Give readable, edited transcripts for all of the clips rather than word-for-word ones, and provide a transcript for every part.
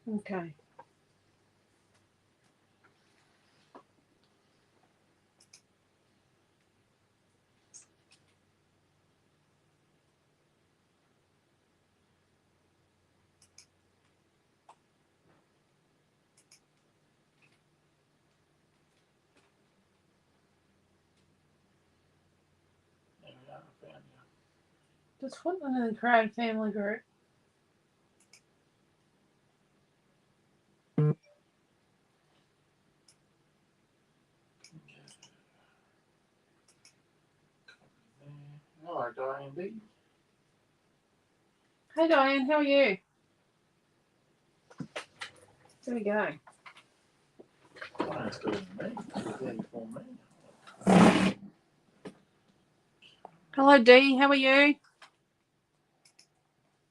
Okay. There we are, I found you. Just put them in the Creative Family group. Hello, Diane B. Hey Diane, how are you? There we go. Diane's good as me. She's there before me. Hello Dee, how are you?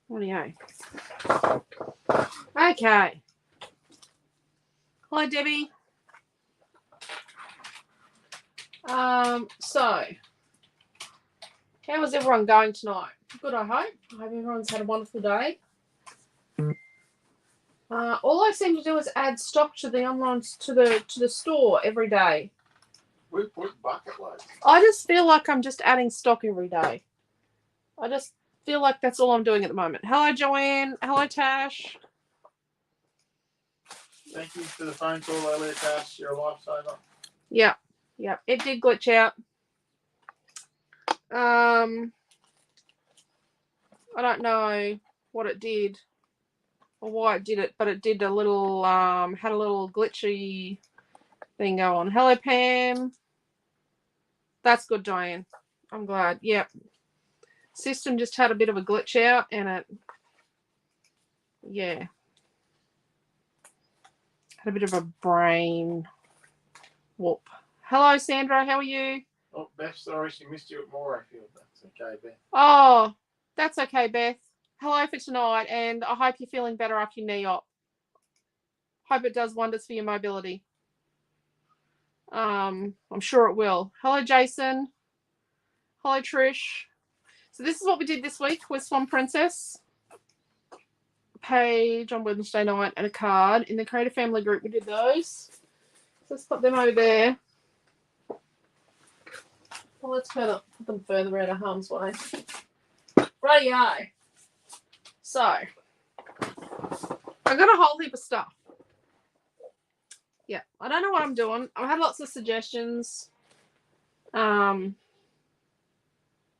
Rightio. Okay. Hello Debbie. So how is everyone going tonight? Good, I hope. I hope everyone's had a wonderful day. All I seem to do is add stock to the online to the store every day. We put bucket loads. I just feel like I'm just adding stock every day. I just feel like that's all I'm doing at the moment. Hello Joanne. Hello Tash. Thank you for the phone call earlier, Tash. You're a lifesaver. Yeah. It did glitch out. I don't know what it did or why it did it, but it did a little had a little glitchy thing go on. Hello Pam. That's good, Diane. I'm glad. Yep. System just had a bit of a glitch out and it had a bit of a brain whoop. Hello Sandra, how are you? Oh, Beth, sorry she missed you at Morayfield. That's okay, Beth. Oh, that's okay, Beth. Hello for tonight, and I hope you're feeling better after your knee op. Hope it does wonders for your mobility. I'm sure it will. Hello, Jason. Hello, Trish. So this is what we did this week with Swan Princess. A page on Wednesday night and a card. In the Creative Family group, we did those. So let's put them over there. Well, let's put them further out of harm's way. Rightio. So, I got a whole heap of stuff. Yeah, I don't know what I'm doing. I've had lots of suggestions. Was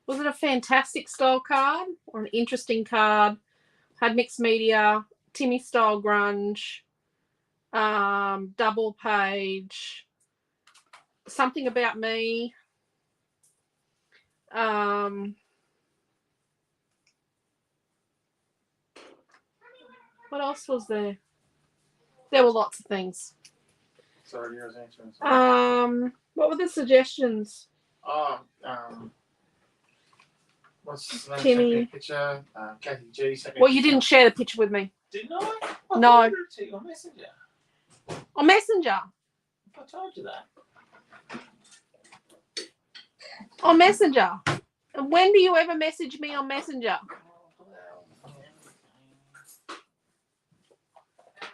it a fantastic style card or an interesting card? Had mixed media, Timmy style grunge, double page, something about me. What else was there? There were lots of things. Sorry, you was answering something. What were the suggestions? What's his name? Timmy. Sent me a picture. Kathy G sent me a Well, you picture. didn't share the picture with me. Didn't I? No. I forwarded it to you on Messenger. On Messenger. I told you that. On Messenger. And when do you ever message me on Messenger?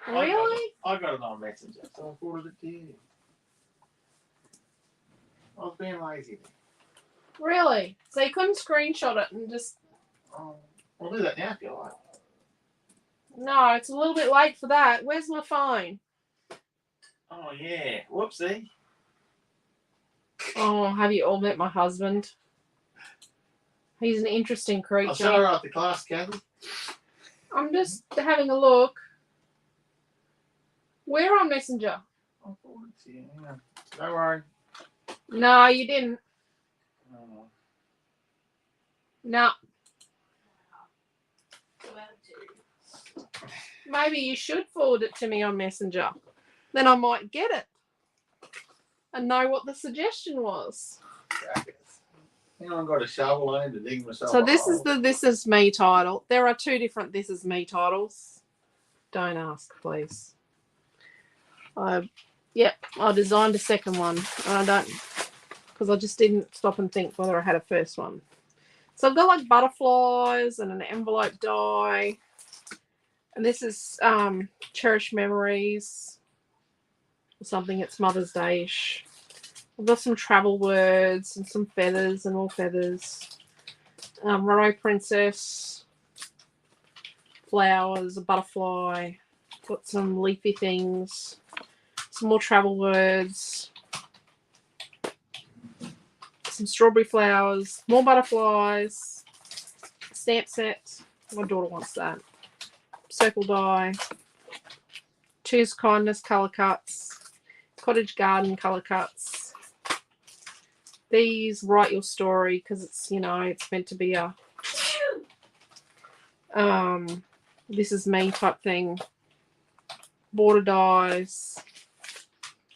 Really? I got it on Messenger, so I forwarded it to you. I was being lazy. Really? So you couldn't screenshot it and just... Oh, I'll do that now if you like. No, it's a little bit late for that. Where's my phone? Oh, yeah. Whoopsie. Oh, have you all met my husband? He's an interesting creature. I'll show her after class, Kathy. I'm just having a look. Where on Messenger? I'll forward it to you. Yeah. Don't worry. No, you didn't. Oh. No. Maybe you should forward it to me on Messenger. Then I might get it and know what the suggestion was. You know, I've got a shovel. I need to dig myself. So this is the This Is Me title. There are two different This Is Me titles. Don't ask, please. I designed a second one. I don't, because I just didn't stop and think whether I had a first one. So I've got like butterflies and an envelope die, And this is Cherished Memories or something. It's Mother's Day-ish. I've got some travel words and some feathers and all feathers. Runaway Princess. Flowers, a butterfly. Got some leafy things. Some more travel words. Some strawberry flowers. More butterflies. Stamp set. My daughter wants that. Circle die. Choose Kindness colour cuts. Cottage Garden colour cuts. These Write Your Story because it's, you know, it's meant to be a this is me type thing. Border dies.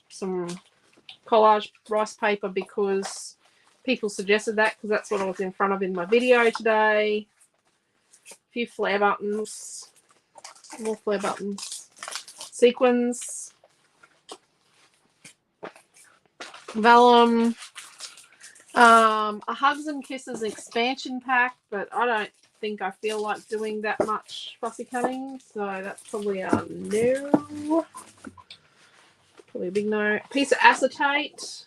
Some collage rice paper because people suggested that because that's what I was in front of in my video today. A few flare buttons. More flare buttons. Sequins. Vellum. A Hugs and Kisses expansion pack, but I don't think I feel like doing that much fussy cutting, so that's probably a no. Probably a big no. Piece of acetate.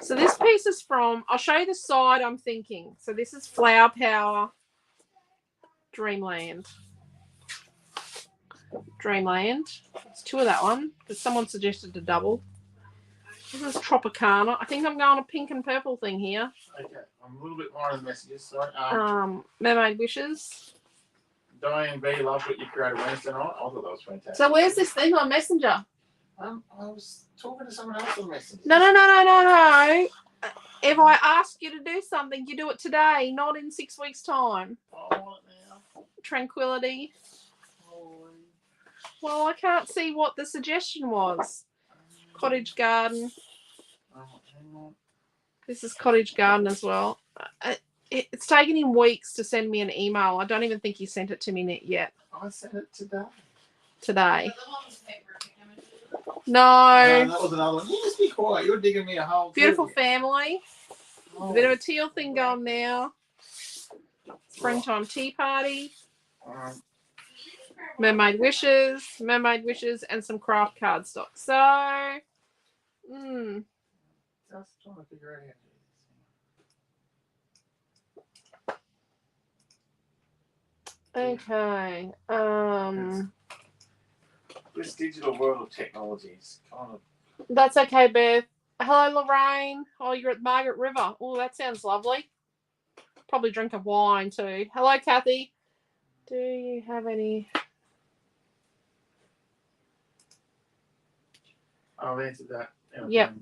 So this piece is from, I'll show you the side I'm thinking. So this is Flower Power Dreamland. Dreamland. There's two of that one because someone suggested a double. This is Tropicana. I think I'm going a pink and purple thing here. Okay, I'm a little bit more in the messages. Sorry. Mermaid Wishes. Diane B loved what you created Wednesday night. I thought that was fantastic. So where's this thing on Messenger? I was talking to someone else on Messenger. No. If I ask you to do something, you do it today, not in 6 weeks' time. I want it now. Tranquility. Holy. Well, I can't see what the suggestion was. Cottage Garden. Oh, hang on. This is Cottage Garden as well. It's taken him weeks to send me an email. I don't even think he sent it to me yet. I sent it today. Today. No, No. that was another one. You just be quiet. You're digging me a hole. Beautiful Family. Oh. A bit of a teal thing going now. Springtime Tea Party. Mermaid Wishes, and some craft cardstock. So, Just trying to figure out how to do okay. this digital world of technology is kind of. That's okay, Beth. Hello, Lorraine. Oh, you're at Margaret River. Oh, that sounds lovely. Probably drink a wine too. Hello, Kathy. Do you have any? I've answered that. Yep.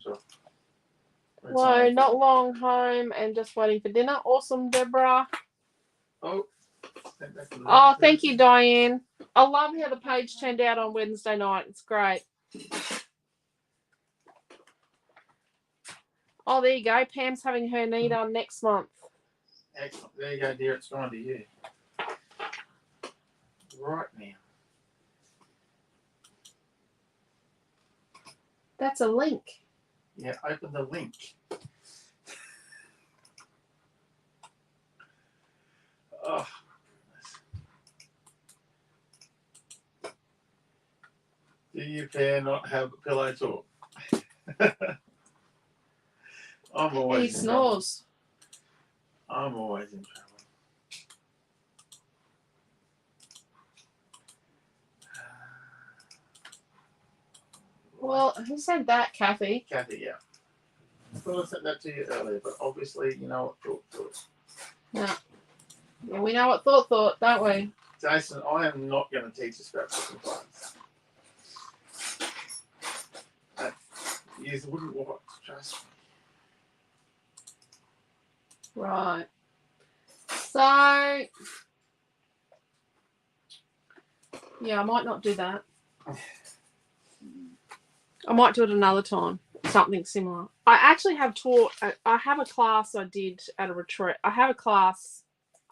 Hello, not long home and just waiting for dinner. Awesome, Deborah. Oh, thank you, Diane. I love how the page turned out on Wednesday night. It's great. Oh, there you go. Pam's having her knee done next month. Excellent. There you go, dear. It's gone to you. Right now. That's a link. Yeah, open the link. Oh, do you pair not have a pillow talk? I'm always. He snores. I'm always in trouble. Well, who said that, Kathy? Kathy, yeah. I thought I sent that to you earlier, but obviously you know what thought. No. Yeah, we know what thought, don't we? Jason, I am not going to teach you scrapbooking class. You wouldn't watch, trust me. Right. So, yeah, I might not do that. I might do it another time. Something similar. I actually have taught. I have a class I did at a retreat. I have a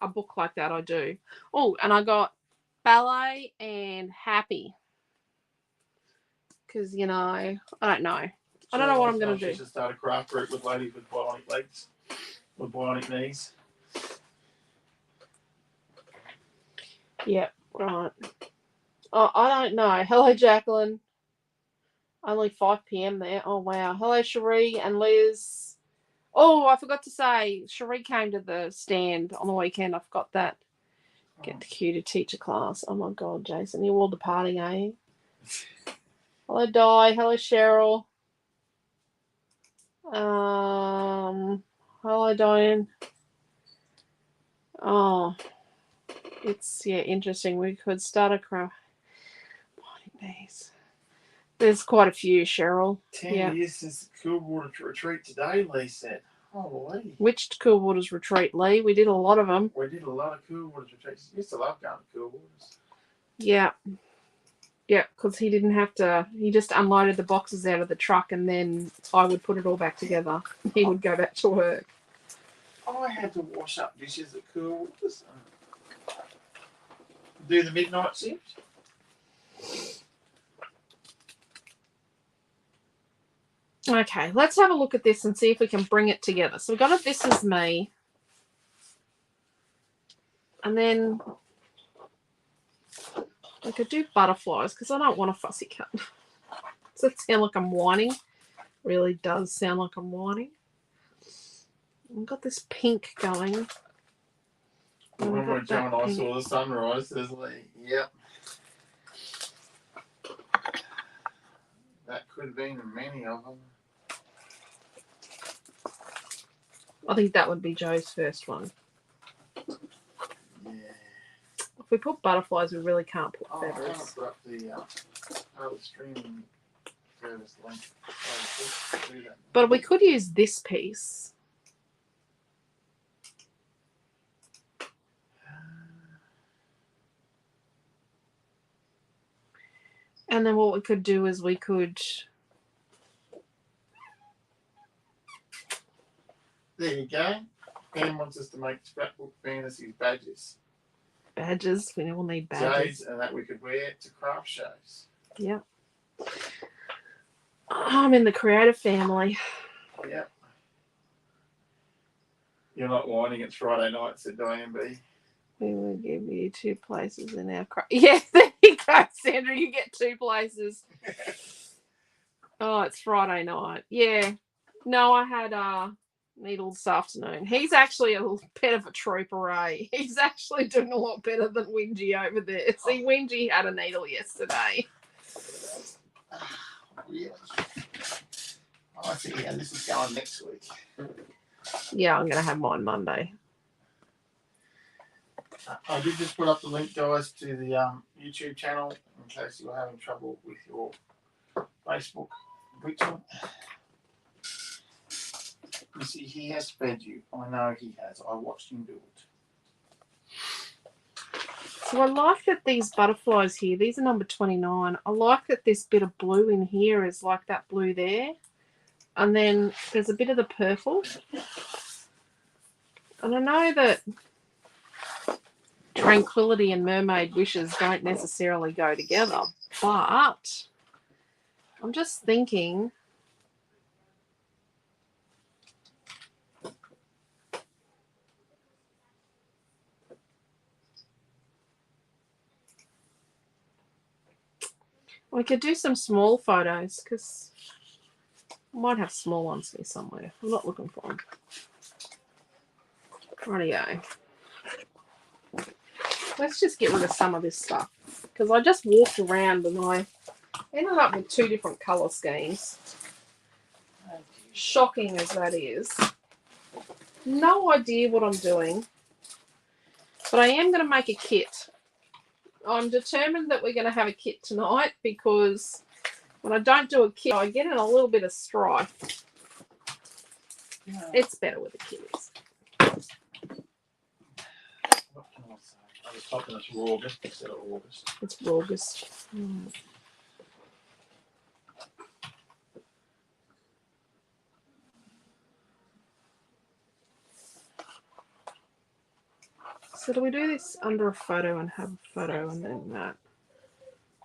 book like that I do. Oh, and I got ballet and happy. Because, you know, I don't know. I don't know what I'm going to do. Should start a craft group with ladies with bionic legs, with bionic knees. Yep, right. Oh, I don't know. Hello, Jacqueline. Only 5 p.m. there. Oh, wow. Hello, Cherie and Liz. Oh, I forgot to say, Cherie came to the stand on the weekend. I forgot that. Get the cue to teach a class. Oh, my God, Jason. You're all departing, eh? Hello, Di. Hello, Cheryl. Hello, Diane. Oh, it's, yeah, interesting. We could start a craft. There's quite a few, Cheryl. 10 years since the Cool Water Retreat today, Lee said. Holy. Which Cool Waters retreat, Lee? We did a lot of them. We did a lot of Cool Waters retreats. Used to love going to Cool Waters. Yeah. Yeah, because he didn't have to, he just unloaded the boxes out of the truck and then I would put it all back together. He would go back to work. I had to wash up dishes at Cool Waters. Do the midnight shift. Okay, let's have a look at this and see if we can bring it together. So we've got a This Is Me. And then we could do butterflies because I don't want a fussy cut. Does it sound like I'm whining? Really does sound like I'm whining. We've got this pink going. Remember when Joe and I saw the sunrise, says Lee. Yep. That could have been many of them. I think that would be Joe's first one. Yeah. If we put butterflies, we really can't put feathers. I want to put up the streaming service link. But we could use this piece. And then what we could do is we could... There you go. Pam wants us to make Scrapbook Fantasies badges. Badges. We will need badges. Jades, and that we could wear to craft shows. Yep. I'm in the creative family. Yep. You're not whining, it's Friday night, said Diane B. We will give you 2 places in our craft. Yeah, there you go, Sandra. You get 2 places. Oh, it's Friday night. Yeah. No, I had Needles this afternoon. He's actually a little bit of a trooper, eh? He's actually doing a lot better than Wingy over there. See, Wingy had a needle yesterday. Really? I see, and this is going next week. Yeah, I'm going to have mine Monday. I did just put up the link, guys, to the YouTube channel in case you were having trouble with your Facebook glitching. You see, he has fed you. I know he has. I watched him do it. So I like that these butterflies here, these are number 29. I like that this bit of blue in here is like that blue there. And then there's a bit of the purple. And I know that tranquility and mermaid wishes don't necessarily go together, but I'm just thinking we could do some small photos because I might have small ones here somewhere. I'm not looking for them. Rightio. Let's just get rid of some of this stuff because I just walked around and I ended up with 2 different colour schemes. Shocking as that is. No idea what I'm doing, but I am going to make a kit. I'm determined that we're going to have a kit tonight because when I don't do a kit, I get in a little bit of strife. Yeah. It's better with a kit. What can I say? I was talking it's August instead of August. It's August. So do we do this under a photo and have a photo and then that?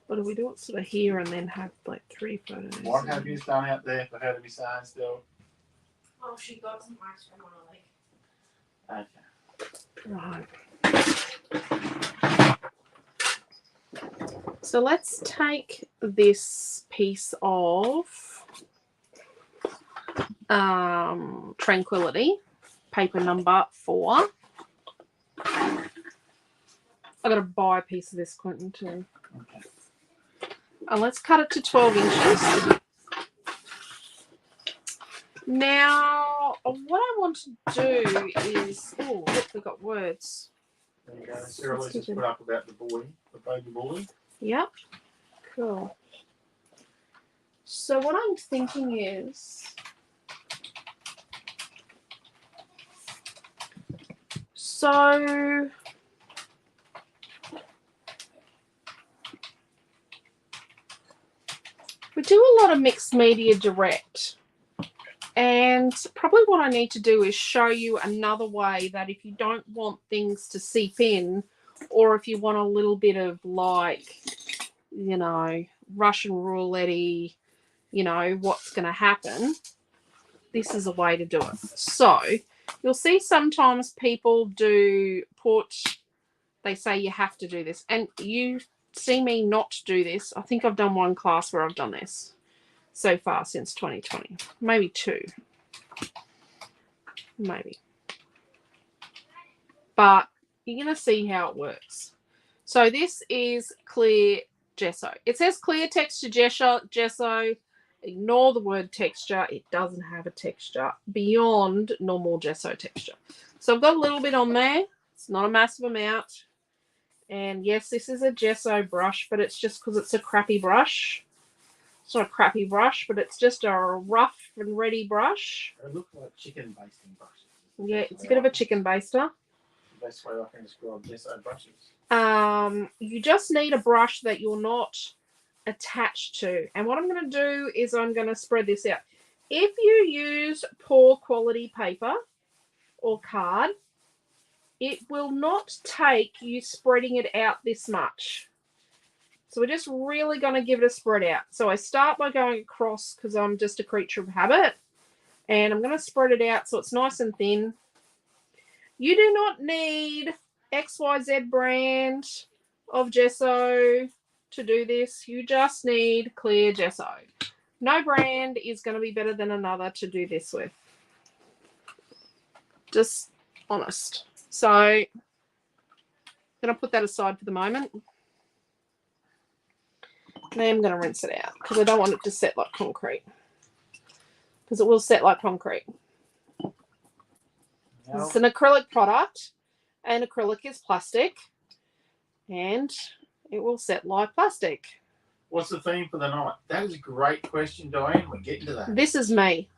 Or do we do it sort of here and then have like 3 photos? What have you done out there for her to be saying still? Oh, she got some ice cream on her leg. Okay. Right. So let's take this piece of Tranquility, paper number 4. I got to buy a piece of this, Quentin, too. Okay. And let's cut it to 12 inches. Now, what I want to do is... Oh, look, we've got words. There you go. Sarah just put up about the boy, the baby boy. Yep. Cool. So what I'm thinking is... So... we do a lot of mixed media direct. And probably what I need to do is show you another way that if you don't want things to seep in, or if you want a little bit of like, you know, Russian roulette-y, you know, what's going to happen, this is a way to do it. So you'll see sometimes people do they say you have to do this. And you see me not do this. I think I've done one class where I've done this so far since 2020. Maybe 2. Maybe. But you're going to see how it works. So this is clear gesso. It says clear texture gesso. Ignore the word texture. It doesn't have a texture beyond normal gesso texture. So I've got a little bit on there. It's not a massive amount. And yes, this is a gesso brush, but it's just because it's a crappy brush. It's not a crappy brush, but it's just a rough and ready brush. It looks like chicken basting brushes. Yeah, it's a bit of a chicken baster. The best way I can describe gesso brushes. You just need a brush that you're not attached to. And what I'm going to do is I'm going to spread this out. If you use poor quality paper or card, it will not take you spreading it out this much. So we're just really going to give it a spread out. So I start by going across because I'm just a creature of habit. And I'm going to spread it out so it's nice and thin. You do not need XYZ brand of gesso to do this. You just need clear gesso. No brand is going to be better than another to do this with. Just honest. So I'm going to put that aside for the moment. Now I'm going to rinse it out because I don't want it to set like concrete. Because it will set like concrete. Now, It's an acrylic product, and acrylic is plastic, and it will set like plastic. what's the theme for the night? That is a great question, Diane. We're getting to that. This is me.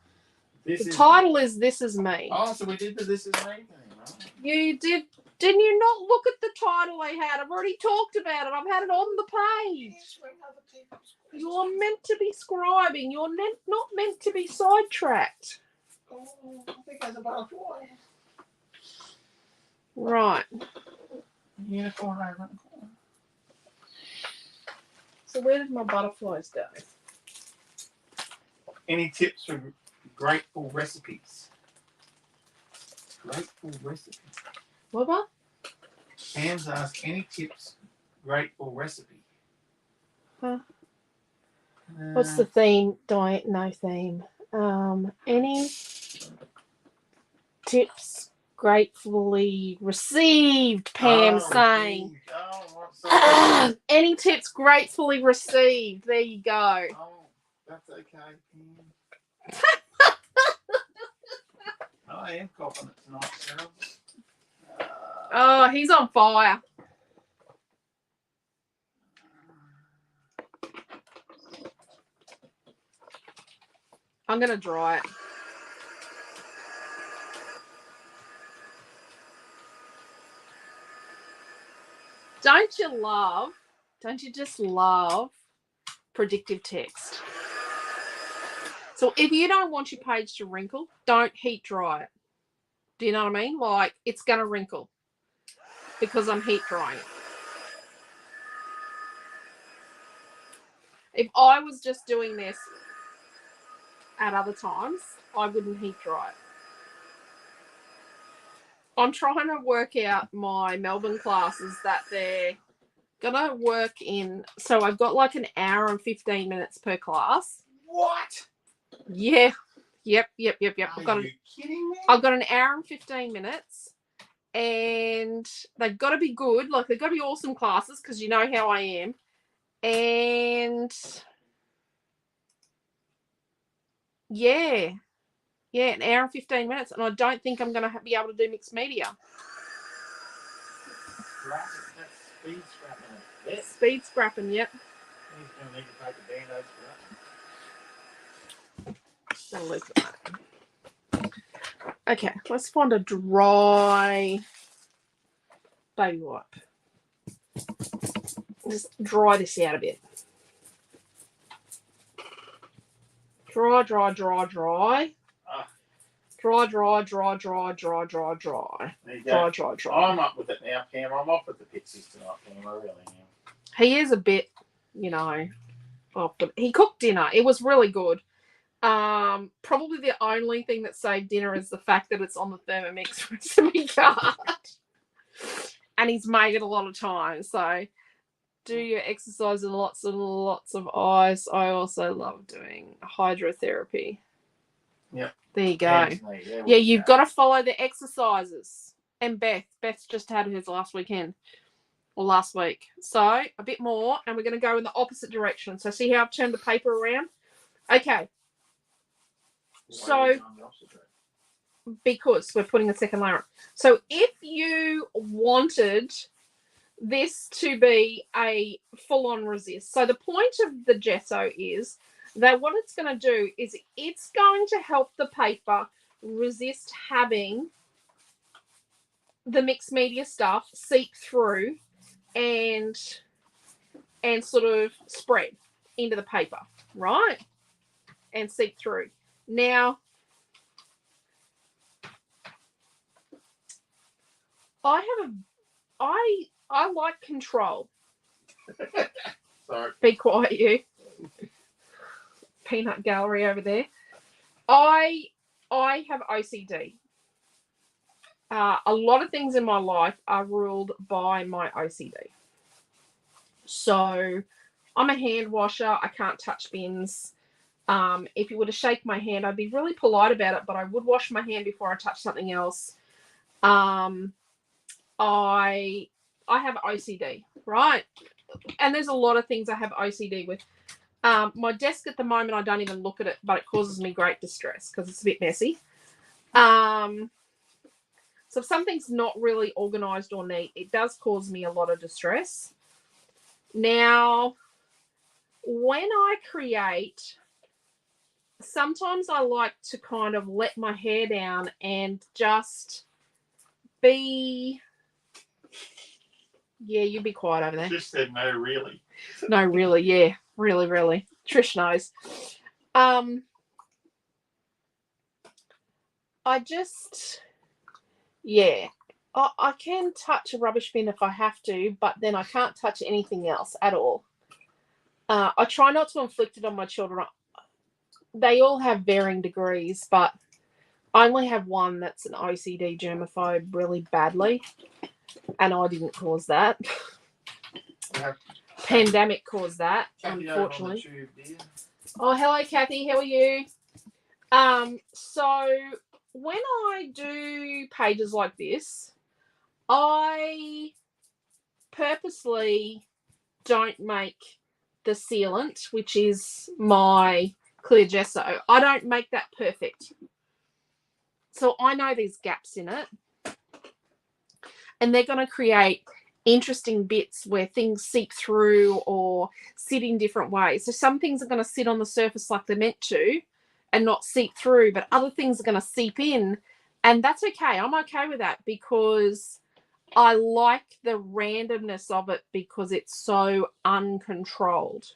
This The is title is This Is Me. Oh, so we did the This Is Me thing, right? You did. Didn't you not look at the title I had? I've already talked about it. I've had it on the page. You're meant to be scribing. You're not meant to be sidetracked. Oh, I think there's a butterfly. Right. Unicorn over in the corner. So where did my butterflies go? Any tips for grateful recipes? Grateful recipes. What about? Pam's asked any tips, grateful recipe. Huh? What's the theme? Diet? No theme. Any tips gratefully received? Pam saying. Any tips gratefully received? There you go. Oh, that's okay, Pam. I am coughing it tonight, Sarah. Oh, he's on fire. I'm going to dry it. Don't you just love predictive text? So if you don't want your page to wrinkle, don't heat dry it. Do you know what I mean? Like, it's going to wrinkle because I'm heat drying it. If I was just doing this at other times, I wouldn't heat dry it. I'm trying to work out my Melbourne classes that they're gonna work in. So I've got like an hour and 15 minutes per class. What? Yeah. Yep. Are you kidding me? I've got an hour and 15 minutes, and they've got to be good. Like, they've got to be awesome classes, because you know how I am. And yeah, an hour and 15 minutes, and I don't think I'm going to be able to do mixed media. That's speed scrapping it. Yeah. Speed scrapping, yep. He's going to need to take a band-aid for that. Gonna leave that. Okay, let's find a dry baby wipe. Just dry this out a bit. Dry. Ah. There you go. Dry. I'm up with it now, Cam. I'm off with the pixies tonight, Cam. I really am. He is a bit, off, but he cooked dinner. It was really good. Probably the only thing that saved dinner is the fact that it's on the Thermomix recipe card. And he's made it a lot of times. So do your exercise and lots of ice. I also love doing hydrotherapy. Yep. There you go. Yeah, you've got to follow the exercises. And Beth's just had hers last weekend. Or last week. So a bit more, and we're going to go in the opposite direction. So see how I've turned the paper around? Okay. So because we're putting a second layer on. So if you wanted this to be a full-on resist, so the point of the gesso is that what it's going to do is it's going to help the paper resist having the mixed media stuff seep through and sort of spread into the paper, right? And seep through. Now, I like control. Sorry. Be quiet, you. Peanut gallery over there. I have OCD. A lot of things in my life are ruled by my OCD. So I'm a hand washer. I can't touch bins. If you were to shake my hand, I'd be really polite about it, but I would wash my hand before I touch something else. I have OCD, right? And there's a lot of things I have OCD with. My desk at the moment, I don't even look at it, but it causes me great distress because it's a bit messy. So if something's not really organized or neat, it does cause me a lot of distress. Now, when I create, sometimes I like to kind of let my hair down and just be... Yeah, you be quiet over there. Just said no, really. No, really, yeah. Really. Trish knows. I just... Yeah. I can touch a rubbish bin if I have to, but then I can't touch anything else at all. I try not to inflict it on my children. They all have varying degrees, but I only have one that's an OCD germaphobe really badly, and I didn't cause that. Yeah. Pandemic caused that, Kathy, unfortunately. over on the tube, Oh, hello, Kathy. How are you? So when I do pages like this, I purposely don't make the sealant, which is my clear gesso. I don't make that perfect. So I know there's gaps in it. And they're going to create interesting bits where things seep through or sit in different ways. So some things are going to sit on the surface like they're meant to and not seep through, but other things are going to seep in. And that's okay. I'm okay with that because I like the randomness of it because it's so uncontrolled.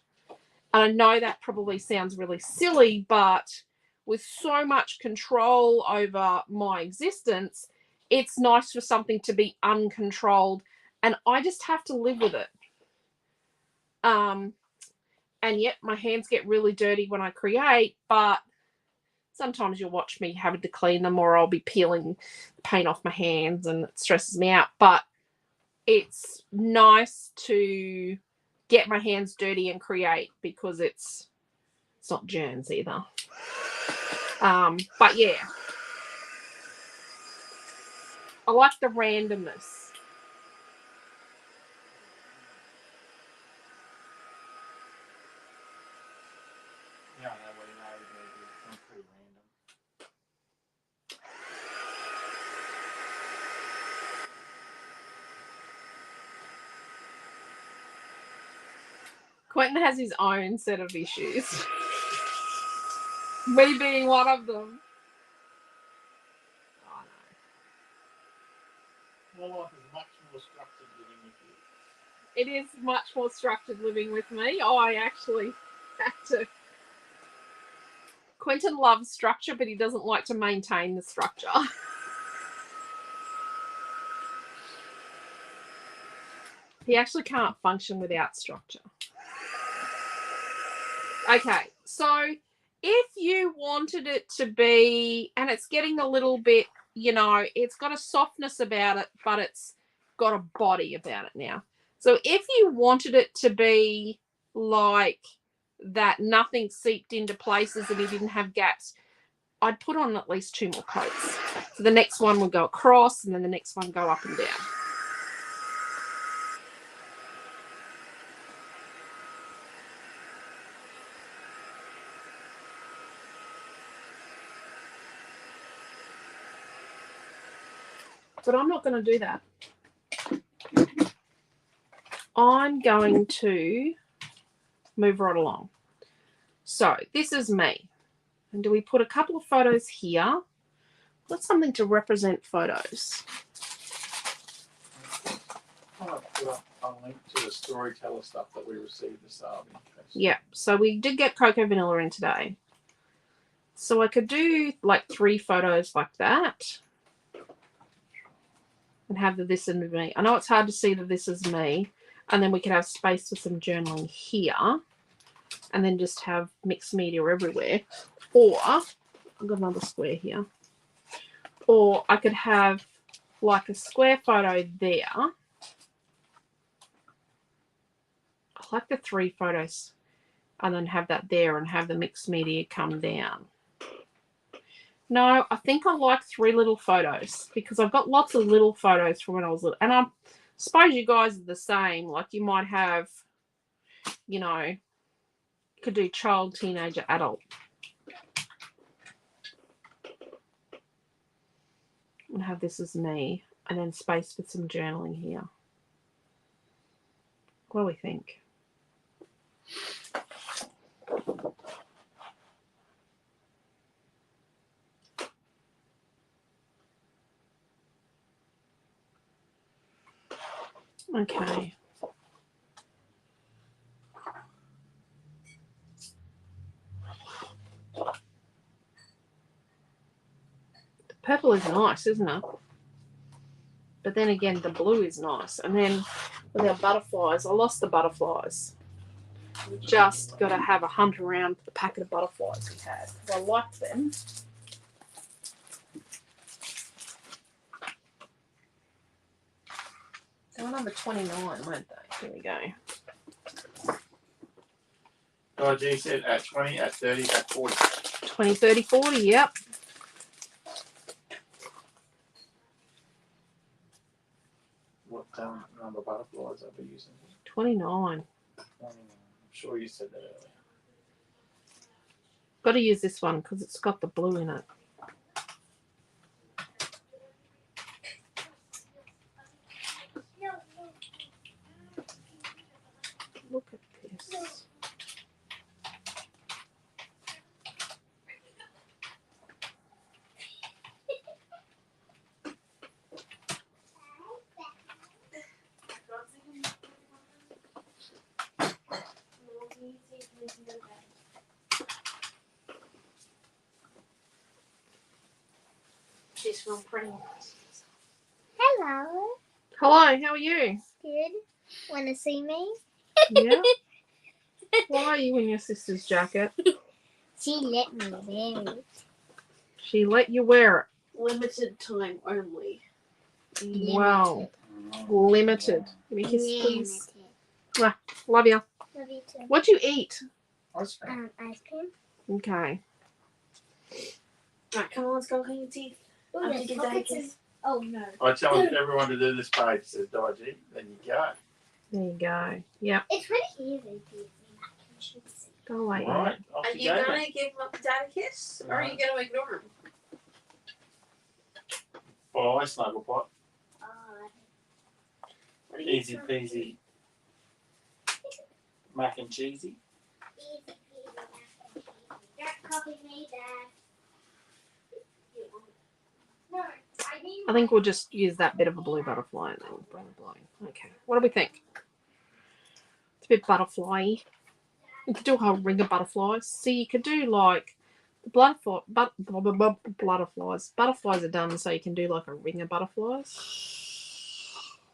And I know that probably sounds really silly, but with so much control over my existence, it's nice for something to be uncontrolled, and I just have to live with it. And yet my hands get really dirty when I create, but sometimes you'll watch me having to clean them, or I'll be peeling paint off my hands and it stresses me out. But it's nice to get my hands dirty and create because it's not germs either. But yeah, I like the randomness. Yeah, I know what you know. It's pretty random. Quentin has his own set of issues. Me being one of them. Oh, no. My life is much more structured living with you. It is much more structured living with me. I actually had to. Quentin loves structure, but he doesn't like to maintain the structure. He actually can't function without structure. Okay, so if you wanted it to be, and it's getting a little bit, you know, it's got a softness about it, but it's got a body about it now. So if you wanted it to be like that, nothing seeped into places and he didn't have gaps, I'd put on at least 2 more coats. So the next one would go across and then the next one go up and down. But I'm not going to do that. I'm going to move right along. So this is me. And do we put a couple of photos here? Put something to represent photos. I might put up a link to the storyteller stuff that we received this afternoon. Yeah, so we did get Cocoa Vanilla in today. So I could do like 3 photos like that. And have the this and me. I know it's hard to see that this is me. And then we could have space for some journaling here. And then just have mixed media everywhere. Or, I've got another square here. Or I could have like a square photo there. I like the 3 photos. And then have that there and have the mixed media come down. No, I think I like 3 little photos because I've got lots of little photos from when I was little. And I suppose you guys are the same. Like you might have, you know, you could do child, teenager, adult. And have this as me. And then space with some journaling here. What do we think? Okay. The purple is nice, isn't it? But then again, the blue is nice. And then with our butterflies, I lost the butterflies. Just got to have a hunt around the packet of butterflies we had because I liked them. They were number 29, weren't they? Here we go. IG said at 20, at 30, at 40. 20, 30, 40, yep. What number of butterflies I'll be using? 29. I'm sure you said that earlier. Got to use this one because it's got the blue in it. Look at this. This one pretty nice. Hello. Hello, how are you? Good. Want to see me? Yeah. Why are you in your sister's jacket? She let me wear it. She let you wear it. Limited time only. Wow. Limited. Give me a kiss, please. Limited. Love you. Love you too. What'd you eat? Ice cream. Ice cream. Okay. Right, come on, let's go clean your teeth. Ooh, After you there's give Daddy a pockets kiss. of... Oh, no. I tell everyone to do this page, says Dodgy, then you go. There you go. Yep. It's pretty easy to do mac and cheese. Go away. All right, off Are you you go gonna then. give Dad a kiss? Or are you gonna ignore him? Bye, snuggle pot. Oh, What are you Easy peasy. Mac and cheesy. easy peasy mac and cheese. Don't copy me, Dad. No, I need I think we'll just use that bit of a blue butterfly and then bring the blue. Okay. What do we think? It's a bit butterfly-y. You could do a whole ring of butterflies. See, you could do like the butterflies. Butterflies are done, so you can do like a ring of butterflies.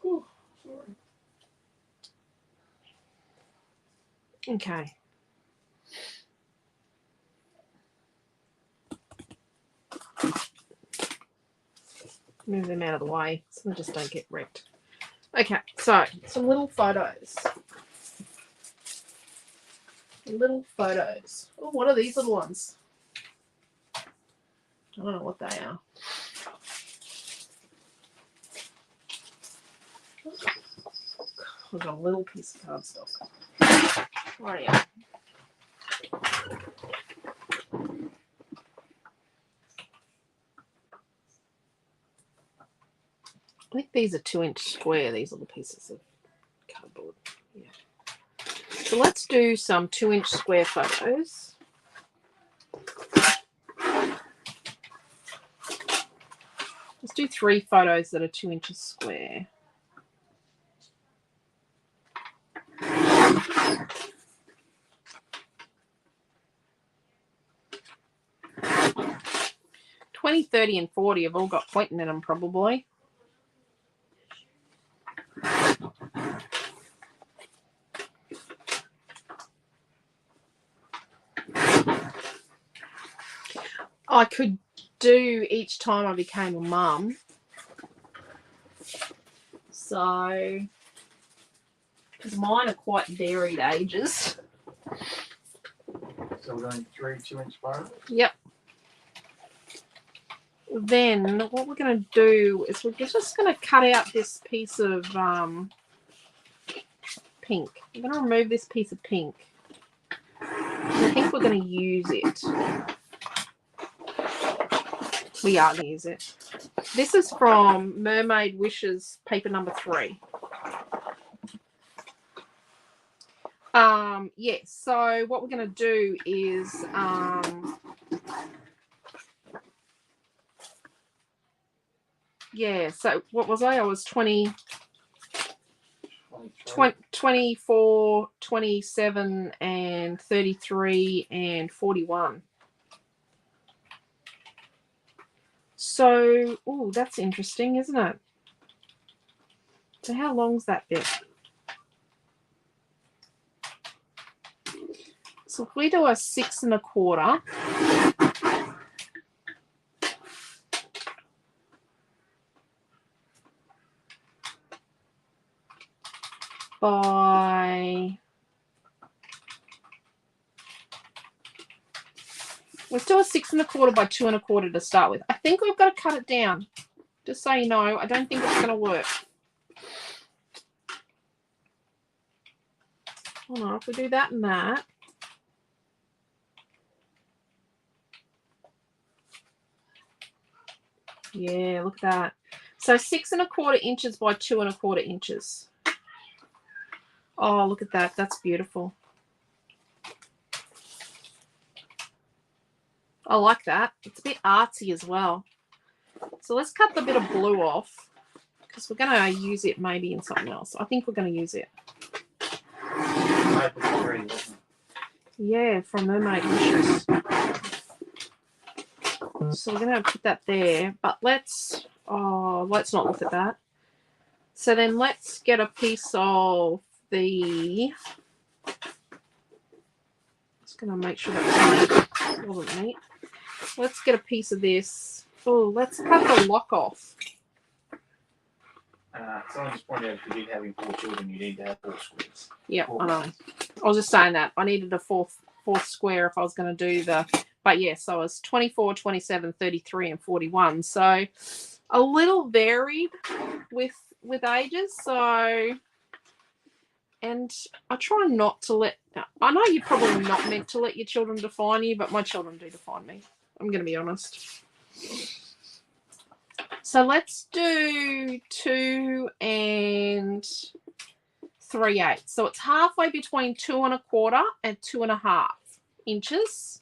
Whew, sorry. Okay. Move them out of the way so they just don't get wrecked. Okay, so some little photos. Little photos. Oh, what are these little ones? I don't know what they are. We've got a little piece of cardstock. Right. I think these are 2-inch square, these little pieces of cardboard. Yeah. So let's do some 2-inch square photos. Let's do 3 photos that are 2 inches square. $20, $30, and $40 have all got pointing in them, probably. I could do each time I became a mum. So, because mine are quite varied ages. So we're doing 3 2-inch photos. Yep. Then what we're going to do is we're just going to cut out this piece of pink. I'm going to remove this piece of pink. I think we're going to use it. We are going to use it. This is from Mermaid Wishes paper number 3. Yes, so what we're going to do is yeah, so what was I? I was 20, 24, 27, and 33, and 41. So, oh, that's interesting, isn't it? So how long's that bit? So if we do a 6 1/4, by, let's do a 6 1/4 by 2 1/4 to start with. I think we've got to cut it down. Just so you know, I don't think it's going to work. Hold on, if we do that and that. Yeah, look at that. So 6 1/4 inches by 2 1/4 inches. Oh, look at that. That's beautiful. I like that. It's a bit artsy as well. So let's cut the bit of blue off because we're going to use it maybe in something else. I think we're going to use it. Paper 3, wasn't it? Yeah, from Mermaid Wishes. So we're going to put that there, but let's not look at that. So then let's get a piece of the, just going to make sure that wasn't neat. Let's get a piece of this. Oh, let's cut the lock off. Someone just pointed out if you did having 4 children, you need to have 4 squares. Yeah, Four I know. rows. I was just saying that. I needed a fourth square if I was going to do the... But yes, I was 24, 27, 33, and 41. So a little varied with ages. So... And I try not to let... I know you're probably not meant to let your children define you, but my children do define me. I'm going to be honest. So let's do 2 and 3/8. So it's halfway between 2 1/4 and 2 1/2 inches.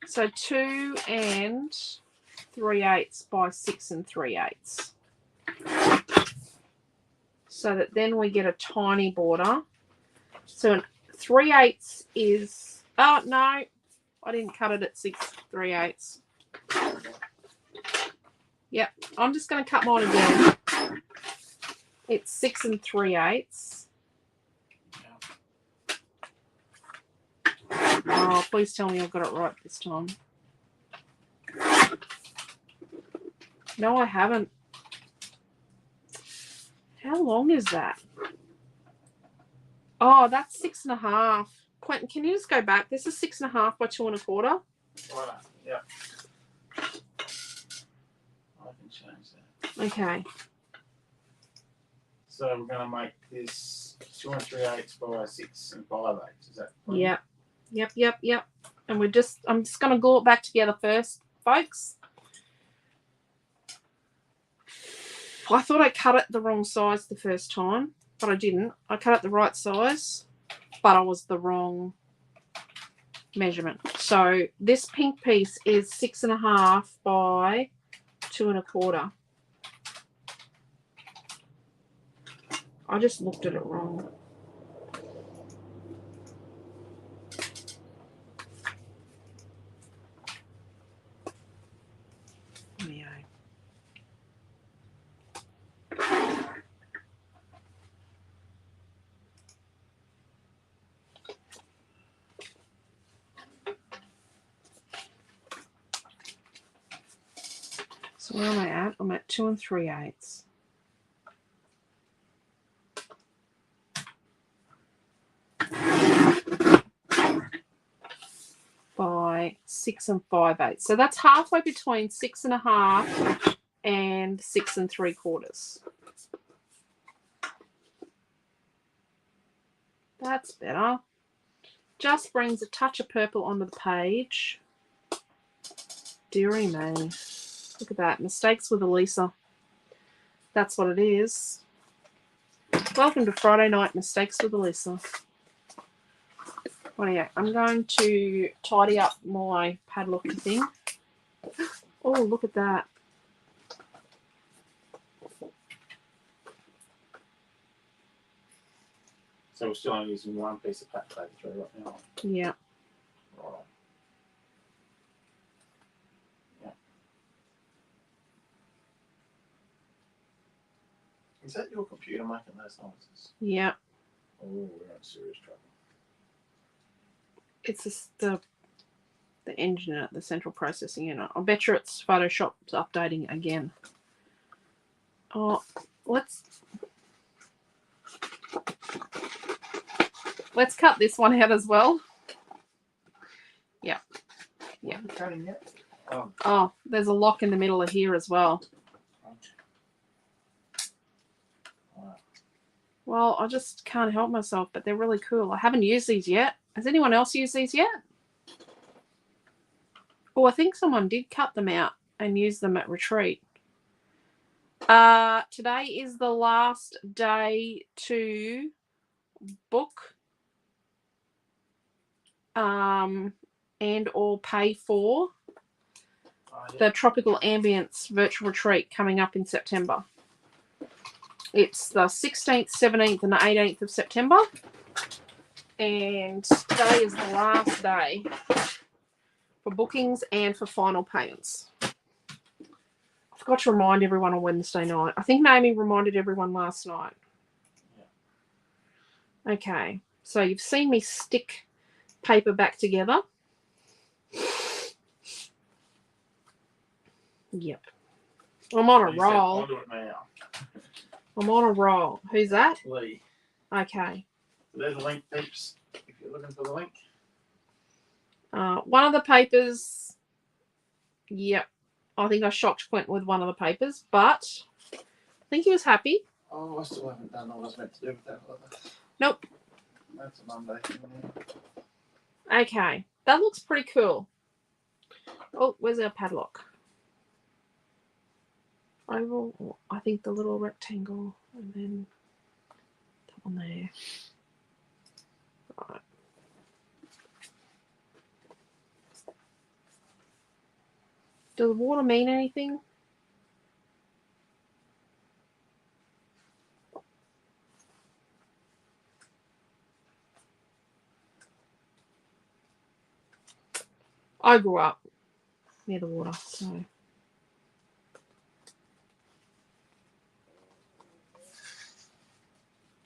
So 2 and 3/8 by 6 3/8. So that then we get a tiny border. So 3/8 is... Oh, no. I didn't cut it at 6 3/8. Yep. I'm just going to cut mine again. It's 6 3/8. Oh, please tell me I've got it right this time. No, I haven't. How long is that? Oh, that's 6 1/2. Quentin, can you just go back? This is 6 1/2 by 2 1/4. Right. Yep. I can change that. Okay. So we're going to make this 2 3/8 by 6 5/8. Is that right? Yep. Yep. And I'm just going to glue it back together first, folks. I thought I cut it the wrong size the first time, but I didn't. I cut it the right size, but I was the wrong measurement. So this pink piece is 6 1/2 by 2 1/4. I just looked at it wrong. So where am I at? I'm at 2 3/8. By 6 5/8. So that's halfway between 6 1/2 and 6 3/4. That's better. Just brings a touch of purple onto the page. Dearie me. Look at that. Mistakes with Alicia. That's what it is. Welcome to Friday Night Mistakes with Alicia. Anyway, I'm going to tidy up my padlock thing. Oh, look at that. So we're still only using one piece of paper right now. Yeah. Right. Yeah. Is that your computer making those noises? Yeah. Oh, we're in serious trouble. It's just the engine unit, the central processing unit. I'll bet you it's Photoshop's updating again. Oh, let's cut this one out as well. Yeah. Yeah. Cutting yet? Oh, there's a lock in the middle of here as well. Wow. Well, I just can't help myself, but they're really cool. I haven't used these yet. Has anyone else used these yet? Oh, I think someone did cut them out and use them at retreat. Today is the last day to book and or pay for the Tropical Ambience virtual retreat coming up in September. It's the 16th, 17th and the 18th of September. And today is the last day for bookings and for final payments. I forgot to remind everyone on Wednesday night. I think Naomi reminded everyone last night. Okay, so you've seen me stick paper back together. Yep. I'm on a You said roll. onto it now. I'm on a roll. Who's that? Lee. Okay. So there's a link, peeps, if you're looking for the link. One of the papers, yep. I think I shocked Quentin with one of the papers, but I think he was happy. Oh, I still haven't done all I was meant to do with that. Nope. That's a Monday thing. Okay. That looks pretty cool. Oh, where's our padlock? Oval, I think the little rectangle, and then that one there. Right. Does the water mean anything? I grew up near the water, so.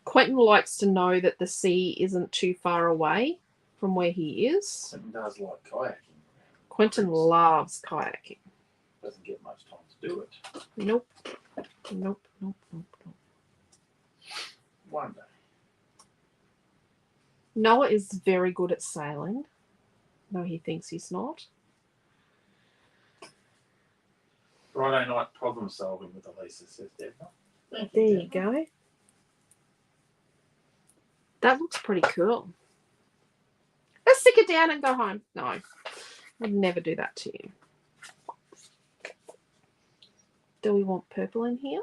Quentin likes to know that the sea isn't too far away from where he is. Quentin does like kayaking. Quentin loves kayaking. Doesn't get much time to do it. Nope. Nope, nope, nope, nope. One day. Noah is very good at sailing. No, he thinks he's not. Friday night problem solving with Alicia, says Deborah. There you go. That looks pretty cool. Let's stick it down and go home. No, I'd never do that to you. Do we want purple in here?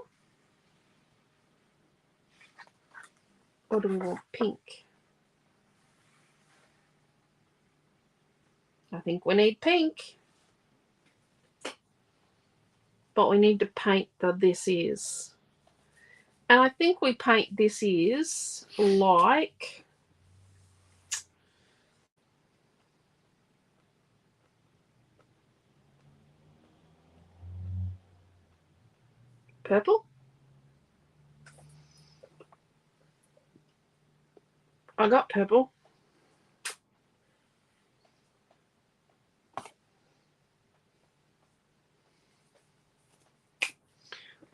Or do we want pink? I think we need pink. But we need to paint the this is. And I think we paint this is like purple. I got purple.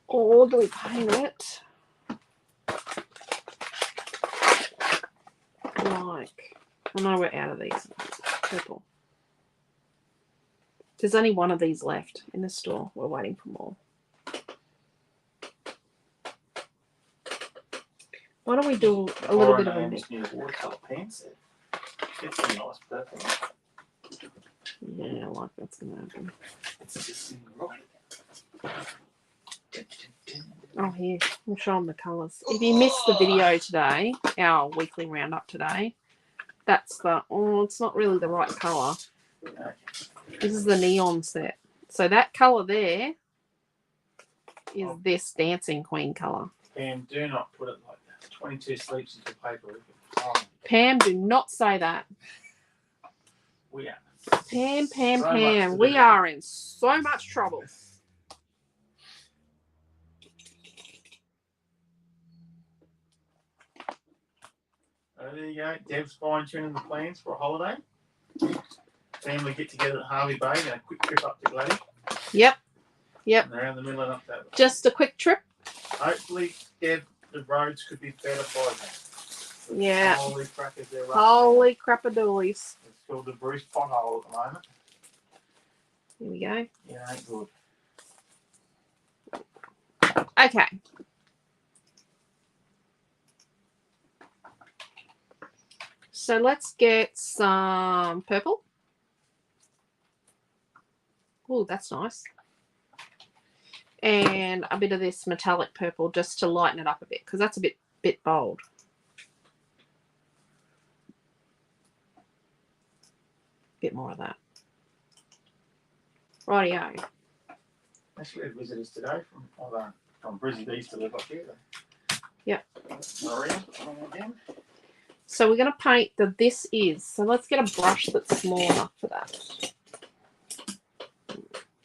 Or do we paint it like, I know we're out of these. Purple. There's only one of these left in the store. We're waiting for more. Why don't we do a little bit of a mix? New watercolor pen set. It's a nice purple. Yeah, I like that's gonna happen. It's just in right. Oh, here, we'll show them the colours. If you missed the video today, our weekly roundup today, that's the, oh, it's not really the right colour. This is the neon set. So that colour there is this Dancing Queen colour. And do not put it like that. 22 sleeps into paper. Pam, do not say that. We are. Pam, So we are in so much trouble. Oh, there you go. Deb's fine-tuning the plans for a holiday. Family get together at Harvey Bay and a quick trip up to Gladys. Yep. Yep. And around the middle of October. Just a quick trip. Hopefully, Deb, the roads could be better by then. Yeah. Holy crackers, they're rough. Holy crappadoolies. It's called the Bruce pothole at the moment. Here we go. Yeah, ain't good. Okay. So let's get some purple. Oh, that's nice. And a bit of this metallic purple just to lighten it up a bit because that's a bit bold. Bit more of that. Rightio. Actually, we had visitors today from Brizzy. They used to live up here. Yep. Maria, coming again. So we're going to paint the this is. So let's get a brush that's small enough for that.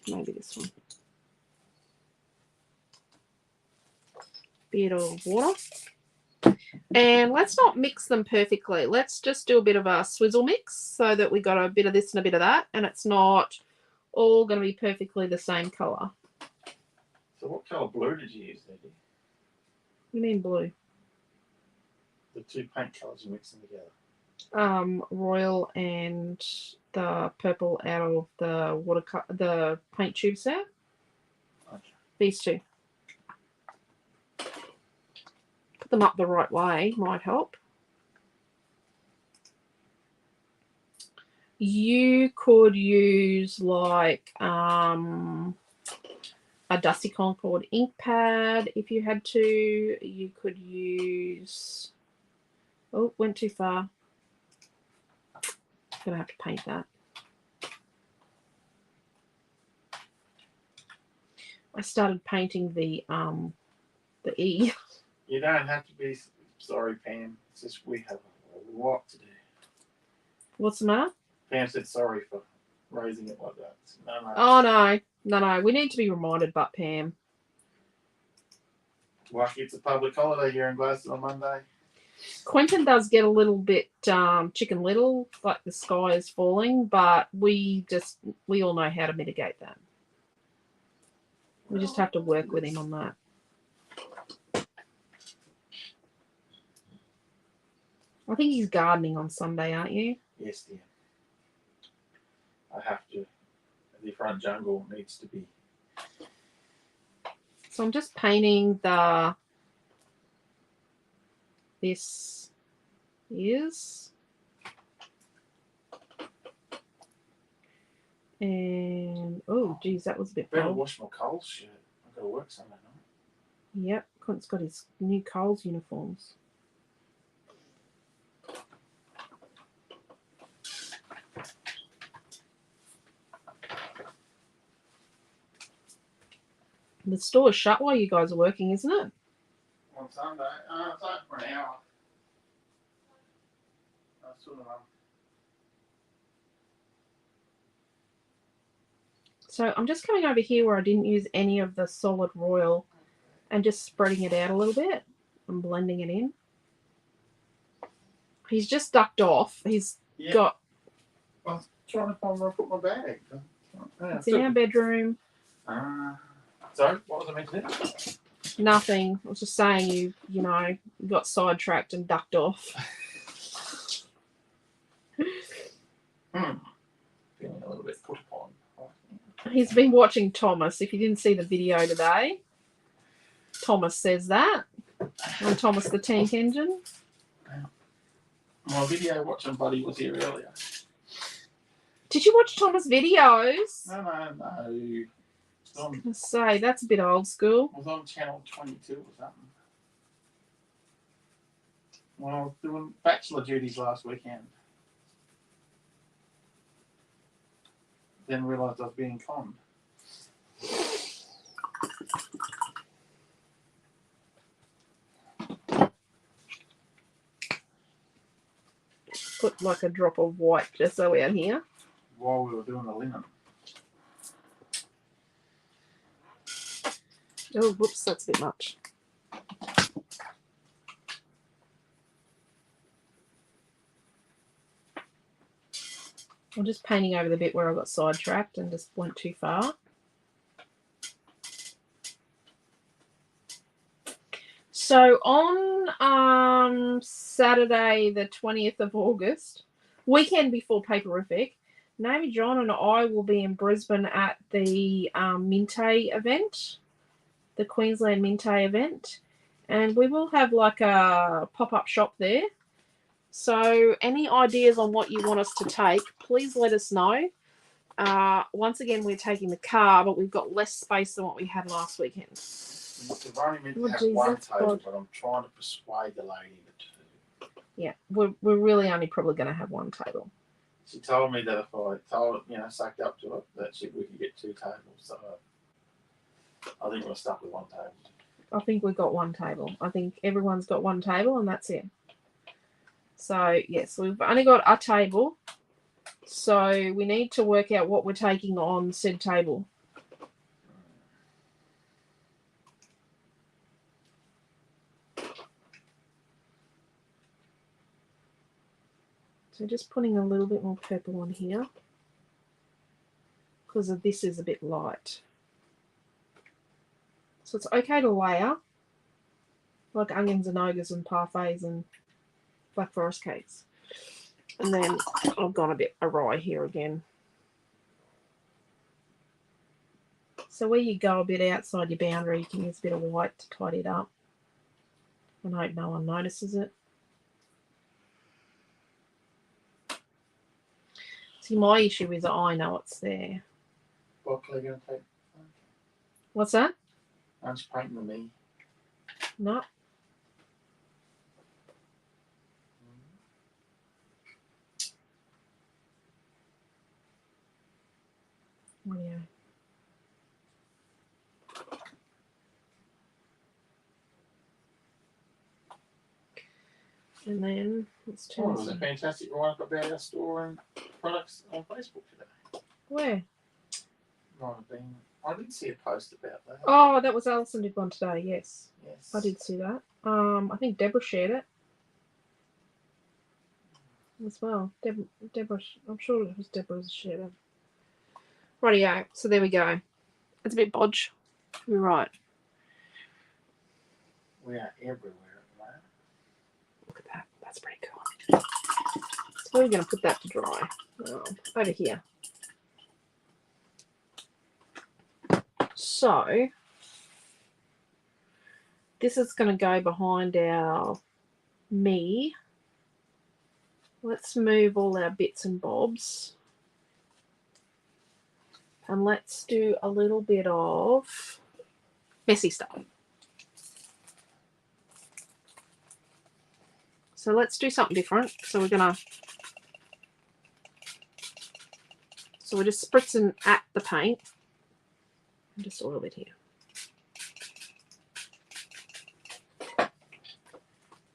Maybe this one. Bit of water. And let's not mix them perfectly. Let's just do a bit of a swizzle mix so that we got a bit of this and a bit of that, and it's not all going to be perfectly the same colour. So what colour blue did you use there, dear? What do you mean blue? The two paint colours you're mixing together. Royal and the purple out of the paint tube set. Okay. These two. Put them up the right way might help. You could use like a Dusty Concord ink pad if you had to. You could use. Oh, went too far. Gonna have to paint that. I started painting the E. You don't have to be sorry, Pam. It's just we have a lot to do. What's the matter? Pam said sorry for raising it like that. No, no. Oh no. We need to be reminded, but Pam. Lucky it's a public holiday here in Glasgow on Monday. Quentin does get a little bit chicken little, like the sky is falling, but we all know how to mitigate that. We just have to work with him on that. I think he's gardening on Sunday, aren't you? Yes, dear. I have to. The front jungle needs to be. So I'm just painting this is, and oh geez, that was a bit Better bold. wash my Coles shirt. I've got to work Sunday night. Yep, Quentin's got his new Coles uniforms. The store's shut while you guys are working, isn't it? On Sunday, it's open for an hour. That's sort of So I'm just coming over here where I didn't use any of the solid royal and just spreading it out a little bit and blending it in. He's just ducked off. He's got... I was trying to find where I put my bag. It's in our bedroom. Sorry, what was I meant to do? Nothing. I was just saying you got sidetracked and ducked off. Feeling a little bit put upon. He's been watching Thomas. If you didn't see the video today, Thomas says that. On Thomas the Tank Engine. My video watching buddy was here earlier. Did you watch Thomas' videos? No. I I was gonna say, that's a bit old school. I was on channel 22 or something. Well, I was doing bachelor duties last weekend. Then realised I was being conned. Put like a drop of white gesso out here. While we were doing the linen. Oh, whoops, that's a bit much. I'm just painting over the bit where I got sidetracked and just went too far. So on Saturday, the 20th of August, weekend before Paperific, Naomi, John and I will be in Brisbane at the Minte event, the Queensland Minte event, and we will have like a pop-up shop there. So any ideas on what you want us to take, please let us know. Once again, we're taking the car, but we've got less space than what we had last weekend. We've only meant to Oh, have geez, one that's table, odd. but I'm trying to persuade the lady to two. Yeah, we're really only probably going to have one table. She told me that if I told sucked up to it, that we could get two tables. So I think we're stuck with one table. I think we've got one table. I think everyone's got one table and that's it. So, yes, we've only got a table. So we need to work out what we're taking on said table. So just putting a little bit more purple on here because this is a bit light. So it's okay to layer like onions and ogres and parfaits and black forest cakes. And then I've gone a bit awry here again. So where you go a bit outside your boundary, you can use a bit of white to tidy it up. And I hope no one notices it. See, my issue is that I know it's there. What colour are you going to take? What's that? I'm just painting with me. No. Yeah. And then let's Oh, turn it was a fantastic write-up about our store and products on Facebook today. Where? Might have been. I did see a post about that. Oh, that was Alison did one today. Yes, Yes. I did see that. I think Deborah shared it as well. Deborah, I'm sure it was Deborah shared it. Rightio. So there we go. It's a bit bodge. You're right. We are everywhere at the moment. Look at that. That's pretty cool. So where are we going to put that to dry? Oh, over here. So this is going to go behind our me. Let's move all our bits and bobs. And let's do a little bit of messy stuff. So let's do something different. So we're just spritzing at the paint. And just a little bit here.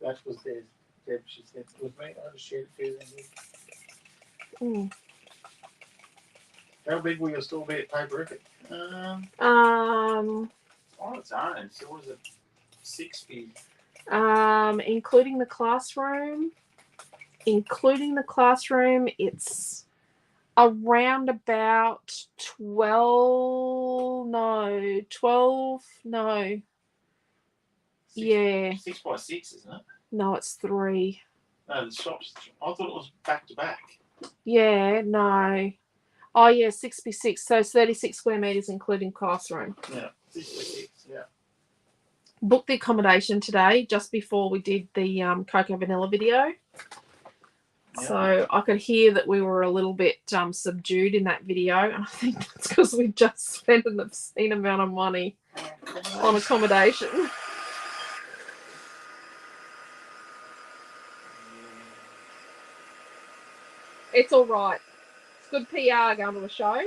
That was Deb. She said it was me. I just shared it to you. How big will your store be at Paperific? On its own. So was it 6 feet? Including the classroom. It's around about 12. No. Yeah. 6 by 6, isn't it? No, it's 3. No, the shops. I thought it was back to back. Yeah, no. Oh, yeah, 6 by 6. So it's 36 square metres, including classroom. Yeah, 6 by 6. Yeah. Booked the accommodation today, just before we did the Cocoa Vanilla video. Yeah. So I could hear that we were a little bit subdued in that video. And I think that's because we just spent an obscene amount of money on accommodation. It's all right. It's good PR going to a show.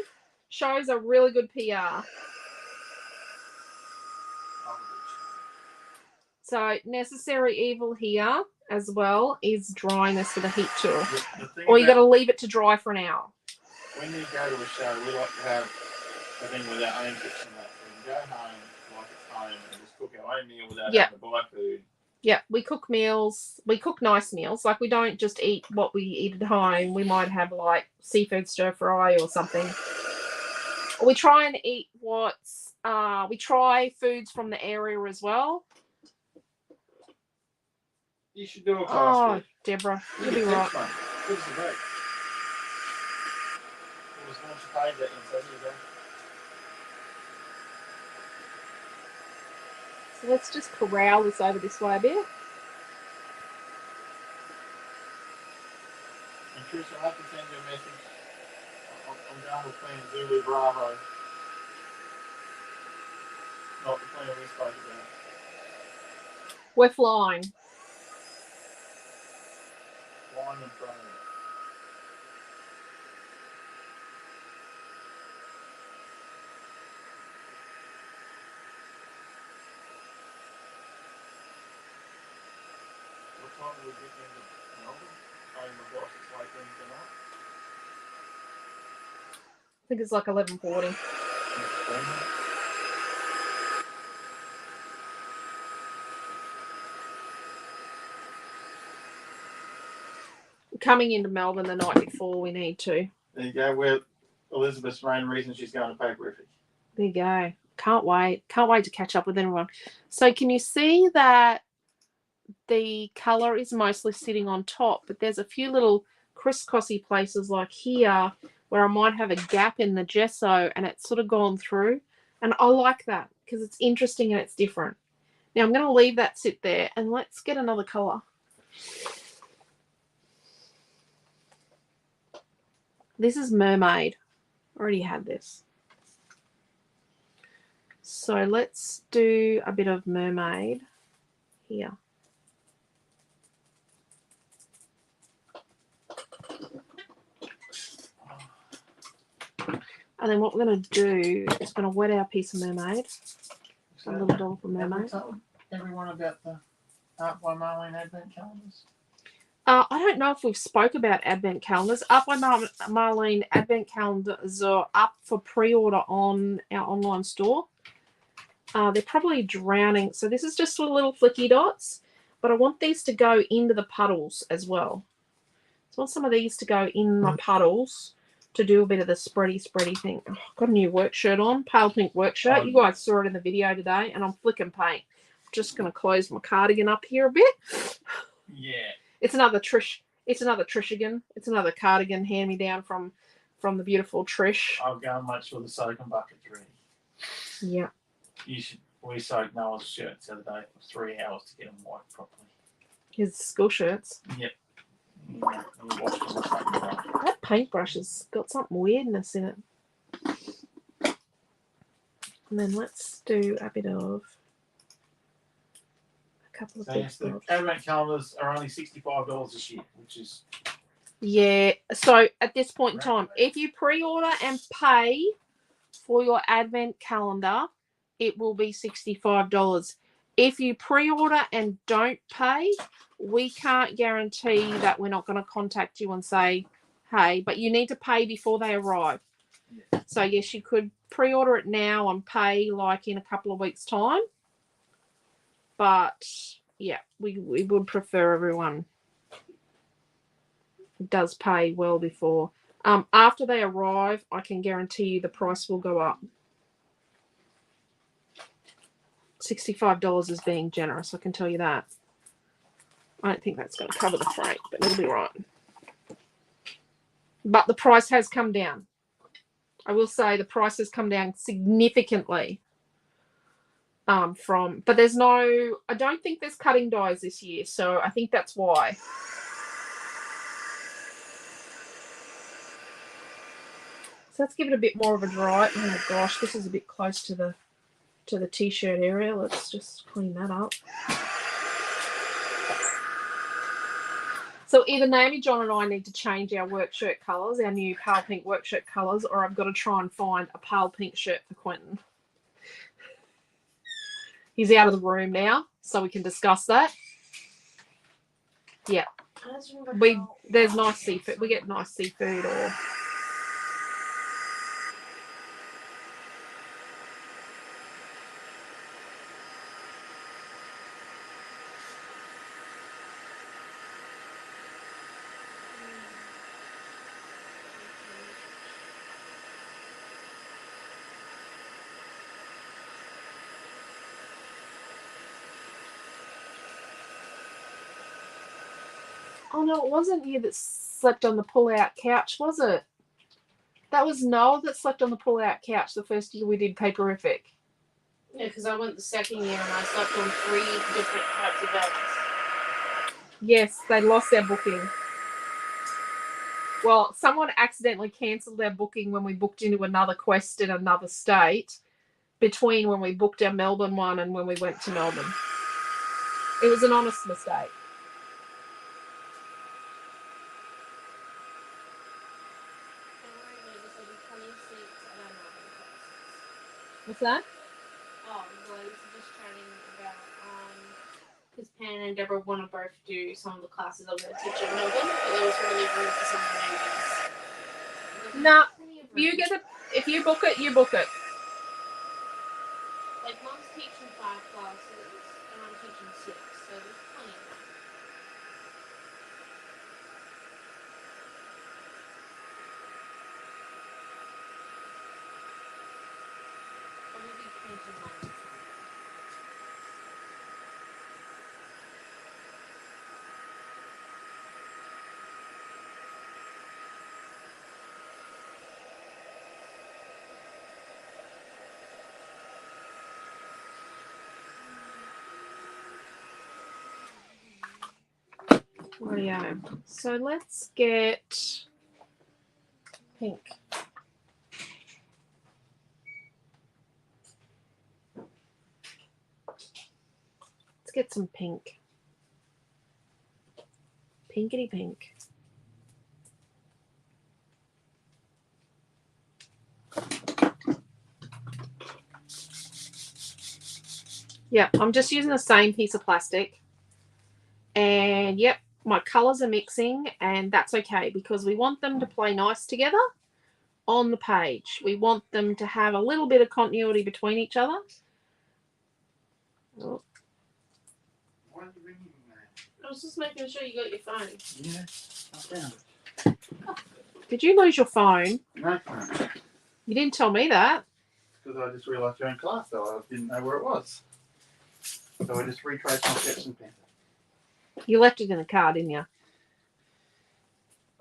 Shows are really good PR. So Necessary Evil here as well is drying this with a heat tool. Or you got to leave it to dry for an hour. When you go to a show, we like to have a thing with our own kitchen. We can go home like it's home and just cook our own meal without having to buy food. Yeah, we cook meals. We cook nice meals. Like, we don't just eat what we eat at home. We might have like seafood stir fry or something. We try and eat we try foods from the area as well. You should do a class. Oh, Deborah, you'll be right. Give us a break. It was once you paid that, so there you go. So let's just corral this over this way a bit. And Trish, I'll have to send you a message. I'm going with Plan Zulu Bravo. Not the plan we spoke about. We're flying. Flying in front of it. What time will we get into Melbourne? Oh my gosh, it's like Wednesday night. I think it's like 11:40. coming into Melbourne the night before we need to. There you go. We're Elizabeth's main reason she's going to Paperific. There you go. Can't wait. Can't wait to catch up with everyone. So can you see that the colour is mostly sitting on top, but there's a few little crisscrossy places like here where I might have a gap in the gesso and it's sort of gone through. And I like that because it's interesting and it's different. Now I'm going to leave that sit there and let's get another colour. This is Mermaid. Already had this. So let's do a bit of Mermaid here. And then what we're going to do is going to wet our piece of Mermaid. A little dollop of Mermaid. Everyone about the Art by Marlene Advent calendars? I don't know if we've spoke about Advent calendars. Art by Marlene Advent calendars are up for pre-order on our online store. They're probably drowning. So this is just little flicky dots. But I want these to go into the puddles as well. So I want some of these to go in my puddles to do a bit of the spready thing. Oh, I've got a new work shirt on, pale pink work shirt. You guys saw it in the video today, and I'm flicking paint. I'm just going to close my cardigan up here a bit. Yeah. It's another Trish. It's another Trishigan. It's another cardigan hand me down from the beautiful Trish. I'll go and make sure the soaking bucket's ready. Yeah. We soaked Noah's shirts the other day for 3 hours to get them wiped properly. His school shirts. Yep. Yeah, and washed them with something dry. That paintbrush has got something weirdness in it. And then let's do a bit of a couple of So bits yes, the of. Advent calendars are only $65 this year, which is Yeah. So at this point in time, if you pre-order and pay for your Advent calendar, it will be $65. If you pre-order and don't pay, we can't guarantee that we're not going to contact you and say, hey, but you need to pay before they arrive. Yeah. So yes, you could pre-order it now and pay like in a couple of weeks' time. But yeah, we would prefer everyone does pay well before. After they arrive, I can guarantee you the price will go up. $65 is being generous, I can tell you that. I don't think that's going to cover the freight, but it'll be right. But the price has come down. I will say the price has come down significantly. But there's no, I don't think there's cutting dies this year, so I think that's why. So let's give it a bit more of a dry. Oh my gosh, this is a bit close to the t-shirt area. Let's just clean that up. So either Naomi, John and I need to change our work shirt colours, our new pale pink work shirt colours, or I've got to try and find a pale pink shirt for Quentin. He's out of the room now, so we can discuss that. Yeah. There's nice seafood. We get nice seafood or... Oh, no, it wasn't you that slept on the pull-out couch, was it? That was Noel that slept on the pull-out couch the first year we did Paperific. Yeah, because I went the second year and I slept on 3 different types of beds. Yes, they lost their booking. Well, someone accidentally cancelled their booking when we booked into another quest in another state between when we booked our Melbourne one and when we went to Melbourne. It was an honest mistake. What's that? Oh, well, I was just chatting about because Pan and Deborah want to both do some of the classes I'm going to teach in Melbourne, but there was really room for some of the Nah, if you book it, you book it. Like, Mum's teaching 5 classes, and I'm teaching 6, so there's plenty of room. Rightio. So let's get pink. Let's get some pink. Pinkety pink. Yeah, I'm just using the same piece of plastic. And yep, my colours are mixing, and that's okay because we want them to play nice together on the page. We want them to have a little bit of continuity between each other. Oh. Why are you ringing me, mate? I was just making sure you got your phone. Yeah, I found it. Did you lose your phone? No phone. You didn't tell me that. Because I just realised you're in class, so I didn't know where it was. So I just retraced my steps and found it. You left it in the car, didn't you?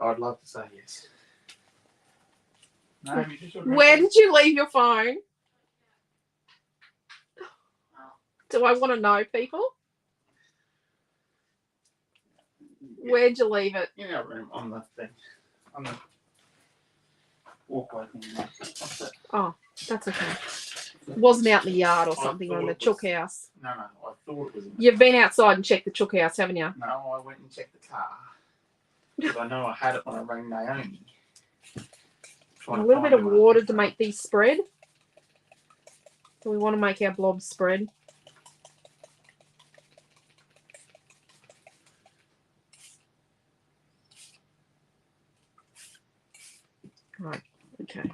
I'd love to say yes. No, you just Where did you leave your phone? Do I want to know, people? Where'd you leave it? In our room on the thing. On the walkway thing. Oh, that's okay. It wasn't out in the yard or I something, or in thought the it chook was- house. No, I thought it was in the You've been outside and checked the chook house, haven't you? No, I went and checked the car. Because I know I had it when I rang Naomi. A little bit of water to make these spread. So we want to make our blobs spread. Right, okay.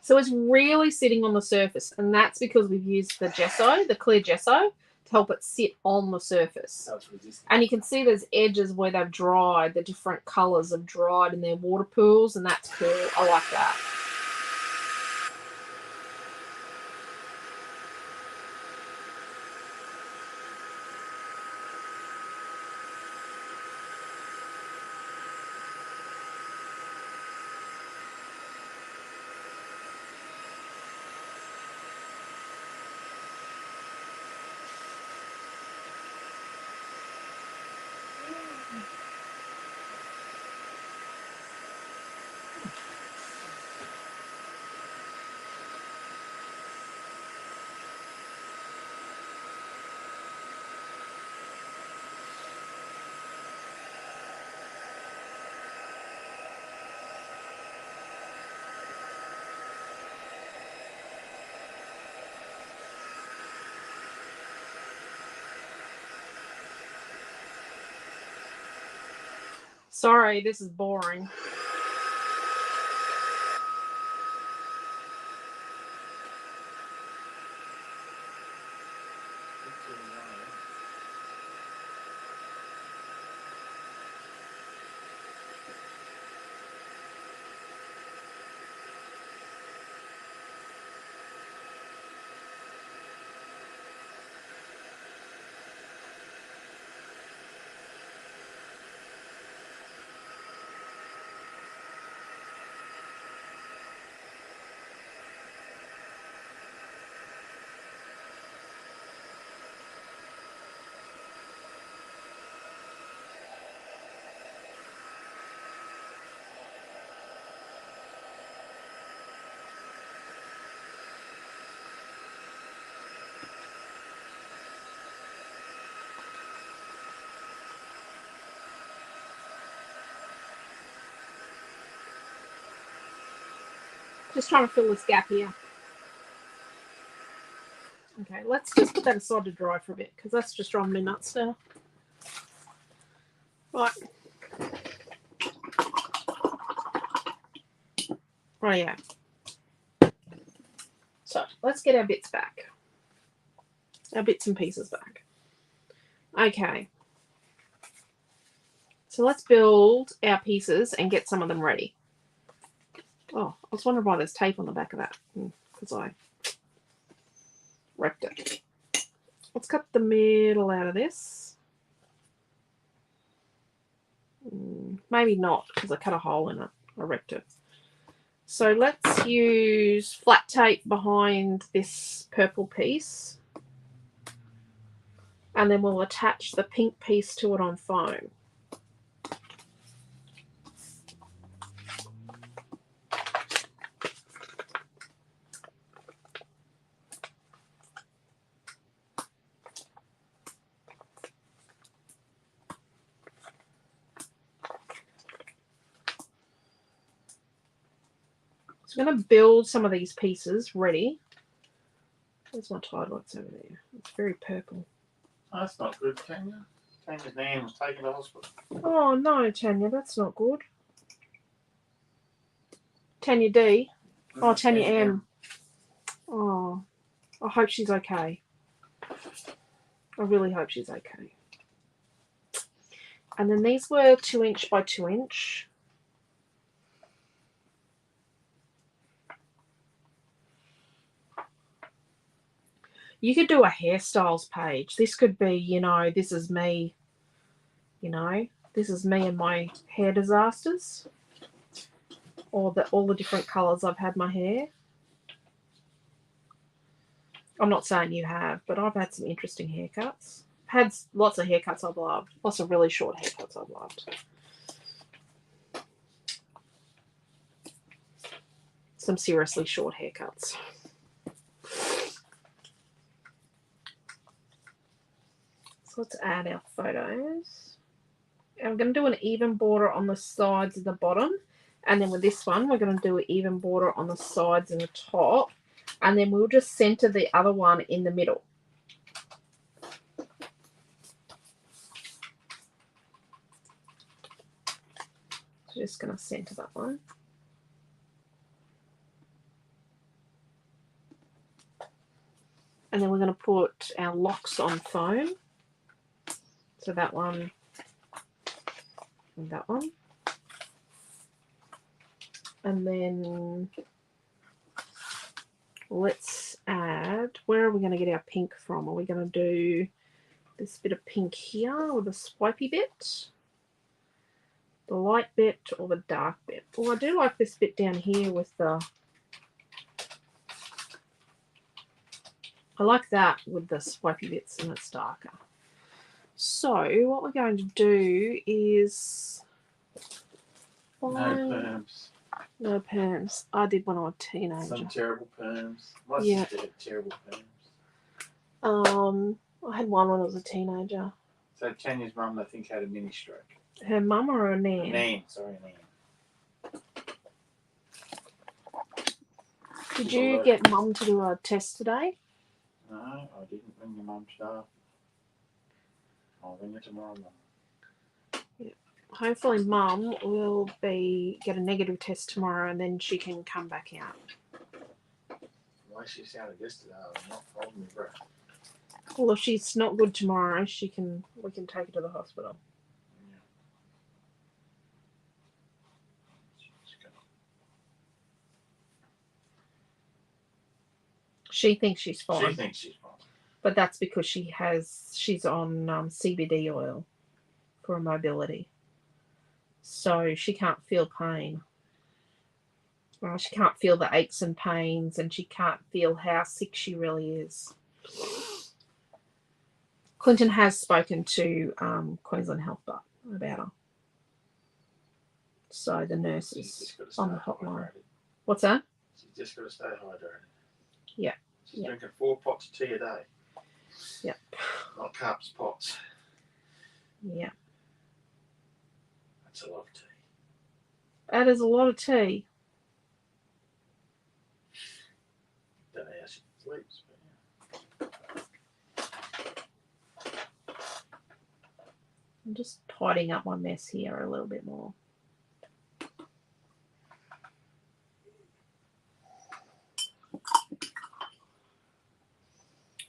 So it's really sitting on the surface, and that's because we've used the gesso, the clear gesso, to help it sit on the surface. So it's resistant. And you can see there's edges where they've dried, the different colours have dried in their water pools, and that's cool. I like that. Sorry, this is boring. Just trying to fill this gap here. Okay, let's just put that aside to dry for a bit because that's just driving me nuts now. Right. Rightio. So let's get our bits back. Our bits and pieces back. Okay. So let's build our pieces and get some of them ready. Oh, I was wondering why there's tape on the back of that. Because I wrecked it. Let's cut the middle out of this. Maybe not, because I cut a hole in it. I wrecked it. So let's use flat tape behind this purple piece. And then we'll attach the pink piece to it on foam. So I'm going to build some of these pieces ready. Where's my Tide Wax over there? It's very purple. Oh, that's not good, Tanya. Tanya's nan was taken to hospital. Oh no, Tanya, that's not good. Tanya D. Oh, Tanya M. Oh, I hope she's okay. I really hope she's okay. And then these were 2 inch by 2 inch. You could do a hairstyles page. This could be, you know, this is me. You know, this is me and my hair disasters. Or all the different colours I've had my hair. I'm not saying you have, but I've had some interesting haircuts. I've had lots of haircuts I've loved. Lots of really short haircuts I've loved. Some seriously short haircuts. So let's add our photos. And I'm going to do an even border on the sides and the bottom. And then with this one, we're going to do an even border on the sides and the top. And then we'll just center the other one in the middle. So just going to center that one. And then we're going to put our locks on foam. So that one and that one. And then let's add, where are we going to get our pink from? Are we going to do this bit of pink here with the swipey bit? The light bit or the dark bit? Oh, I do like this bit down here with the, I like that with the swipey bits and it's darker. So what we're going to do is no perms. I did when I was a teenager. Some terrible perms. My Yeah. sister had terrible perms. I had one when I was a teenager. So Tanya's mum, I think, had a mini stroke. Her mum or her nan? Nan, sorry, nan. Did you get mum to do a test today? No, I didn't ring your mum today. I'll ring her tomorrow morning. Yeah. Hopefully mum will get a negative test tomorrow and then she can come back out. The way she sounded yesterday, I'm not holding my breath. Well, if she's not good tomorrow, we can take her to the hospital. Yeah. She thinks she's fine. She thinks she's fine. But that's because she's on CBD oil for mobility. So she can't feel pain. She can't feel the aches and pains, and she can't feel how sick she really is. Clinton has spoken to Queensland Health about her. So the nurses on the hotline. Hydrated. What's that? She's just got to stay hydrated. Yeah. She's drinking 4 pots of tea a day. Yep. Not cups, pots. Yeah. That's a lot of tea. That is a lot of tea. Don't know how she sleeps, but yeah. I'm just tidying up my mess here a little bit more.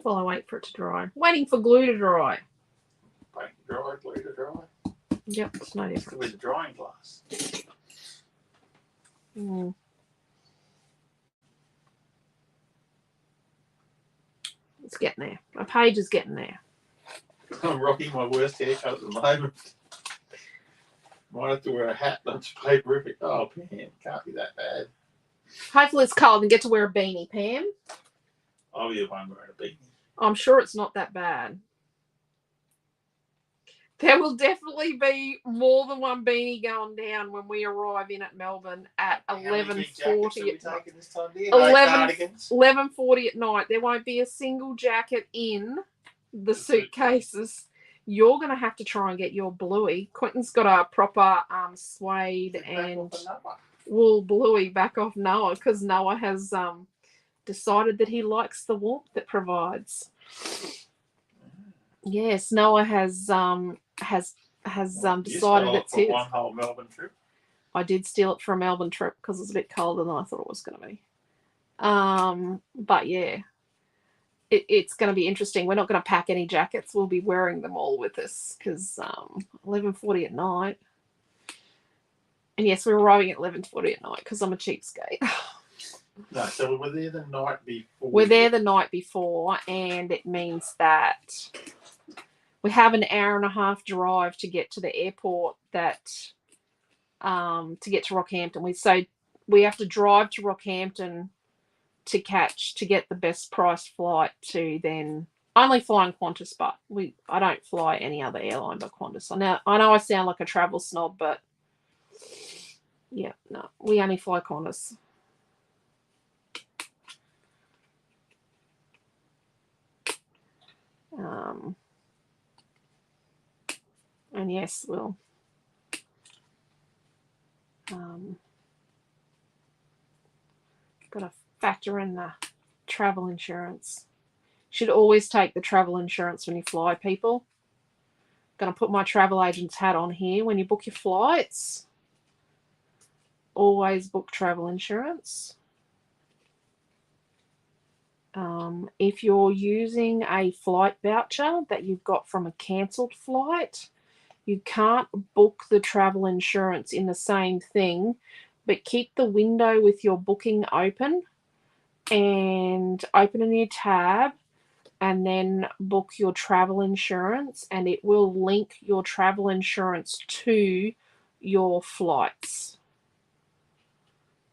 while I wait for it to dry. Waiting for glue to dry. Paint to dry, glue to dry. Yep, it's no different. With the drying glass. Mm. It's getting there. My page is getting there. I'm rocking my worst haircut at the moment. Might have to wear a hat. That's paperific. Oh, man, can't be that bad. Hopefully it's cold and get to wear a beanie, Pam. I'll be the one wearing a beanie. I'm sure it's not that bad. There will definitely be more than one beanie going down when we arrive in at Melbourne at 11:40 11:40 at night. There won't be a single jacket in the suitcases. You're going to have to try and get your bluey. Quentin's got a proper suede and wool bluey back off Noah because Noah has decided that he likes the warmth it provides. Yes, Noah has decided it's his. One whole Melbourne trip. I did steal it for a Melbourne trip because it was a bit colder than I thought it was going to be. But yeah, it's going to be interesting. We're not going to pack any jackets. We'll be wearing them all with us because 11:40 at night. And yes, we're arriving at 11:40 at night because I'm a cheapskate. No, so we're there the night before. We're there the night before, and it means that we have an hour and a half drive to get to the airport that to get to Rockhampton. We have to drive to Rockhampton to get the best price flight to then only flying Qantas, but I don't fly any other airline but Qantas. I know I sound like a travel snob, but yeah, no, we only fly Qantas. And yes, we'll got to factor in the travel insurance. Should always take the travel insurance when you fly, people. Going to put my travel agent's hat on here. When you book your flights, always book travel insurance. If you're using a flight voucher that you've got from a cancelled flight, you can't book the travel insurance in the same thing, but keep the window with your booking open and open a new tab and then book your travel insurance, and it will link your travel insurance to your flights.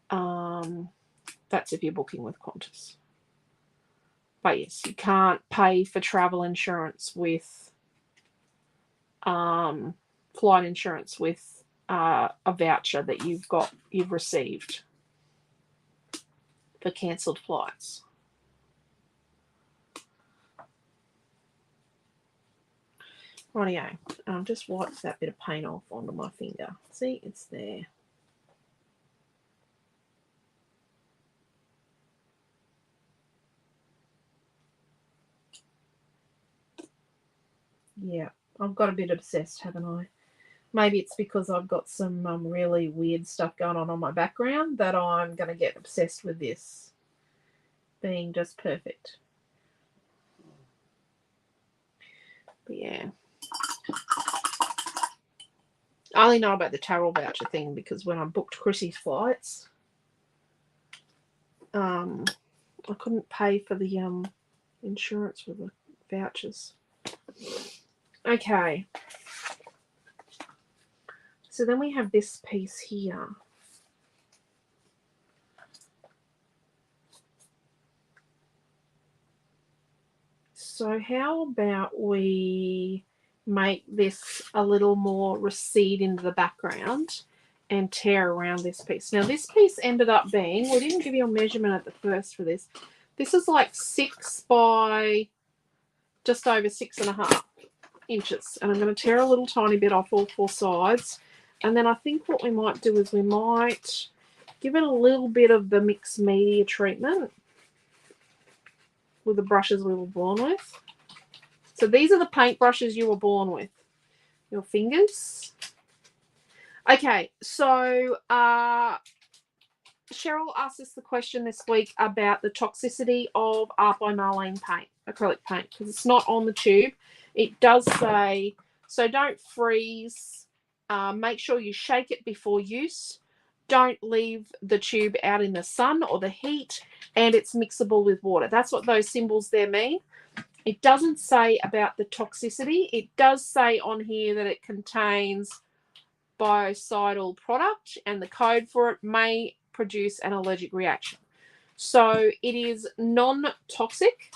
That's if you're booking with Qantas. But yes, you can't pay for travel insurance with flight insurance with a voucher that you've received for cancelled flights. Rightio. Just wipe that bit of paint off onto my finger. See, it's there. Yeah, I've got a bit obsessed, haven't I? Maybe it's because I've got some really weird stuff going on my background that I'm going to get obsessed with this being just perfect. But yeah. I only know about the travel voucher thing because when I booked Chrissy's flights, I couldn't pay for the insurance with the vouchers. Okay. So then we have this piece here. So how about we make this a little more recede into the background and tear around this piece. Now this piece ended up being, we didn't give you a measurement at the first for this. This is like 6 by just over 6.5 inches. And I'm going to tear a little tiny bit off all 4 sides. And then I think what we might do is we might give it a little bit of the mixed media treatment with the brushes we were born with. So these are the paint brushes you were born with. Your fingers. Okay, so Cheryl asked us the question this week about the toxicity of Art by Marlene paint, acrylic paint, because it's not on the tube. It does say, so don't freeze. Make sure you shake it before use. Don't leave the tube out in the sun or the heat, and it's mixable with water. That's what those symbols there mean. It doesn't say about the toxicity. It does say on here that it contains biocidal product, and the code for it may produce an allergic reaction. So it is non-toxic.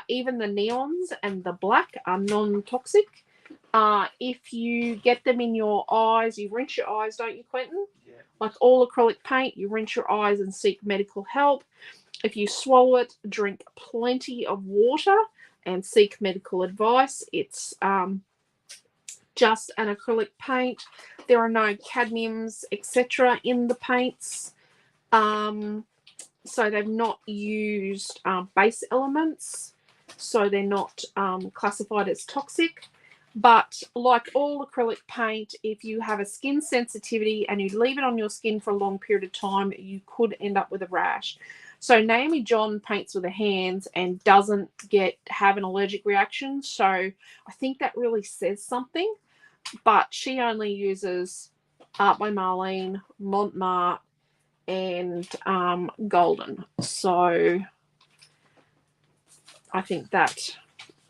Even the neons and the black are non-toxic. If you get them in your eyes, you rinse your eyes, don't you, Quentin? Yeah. Like all acrylic paint, you rinse your eyes and seek medical help. If you swallow it, drink plenty of water and seek medical advice. It's just an acrylic paint. There are no cadmiums, etc. in the paints. So they've not used base elements. So they're not classified as toxic. But like all acrylic paint, if you have a skin sensitivity and you leave it on your skin for a long period of time, you could end up with a rash. So Naomi John paints with her hands and doesn't have an allergic reaction. So I think that really says something. But she only uses Art by Marlene, Montmartre, and Golden. So I think that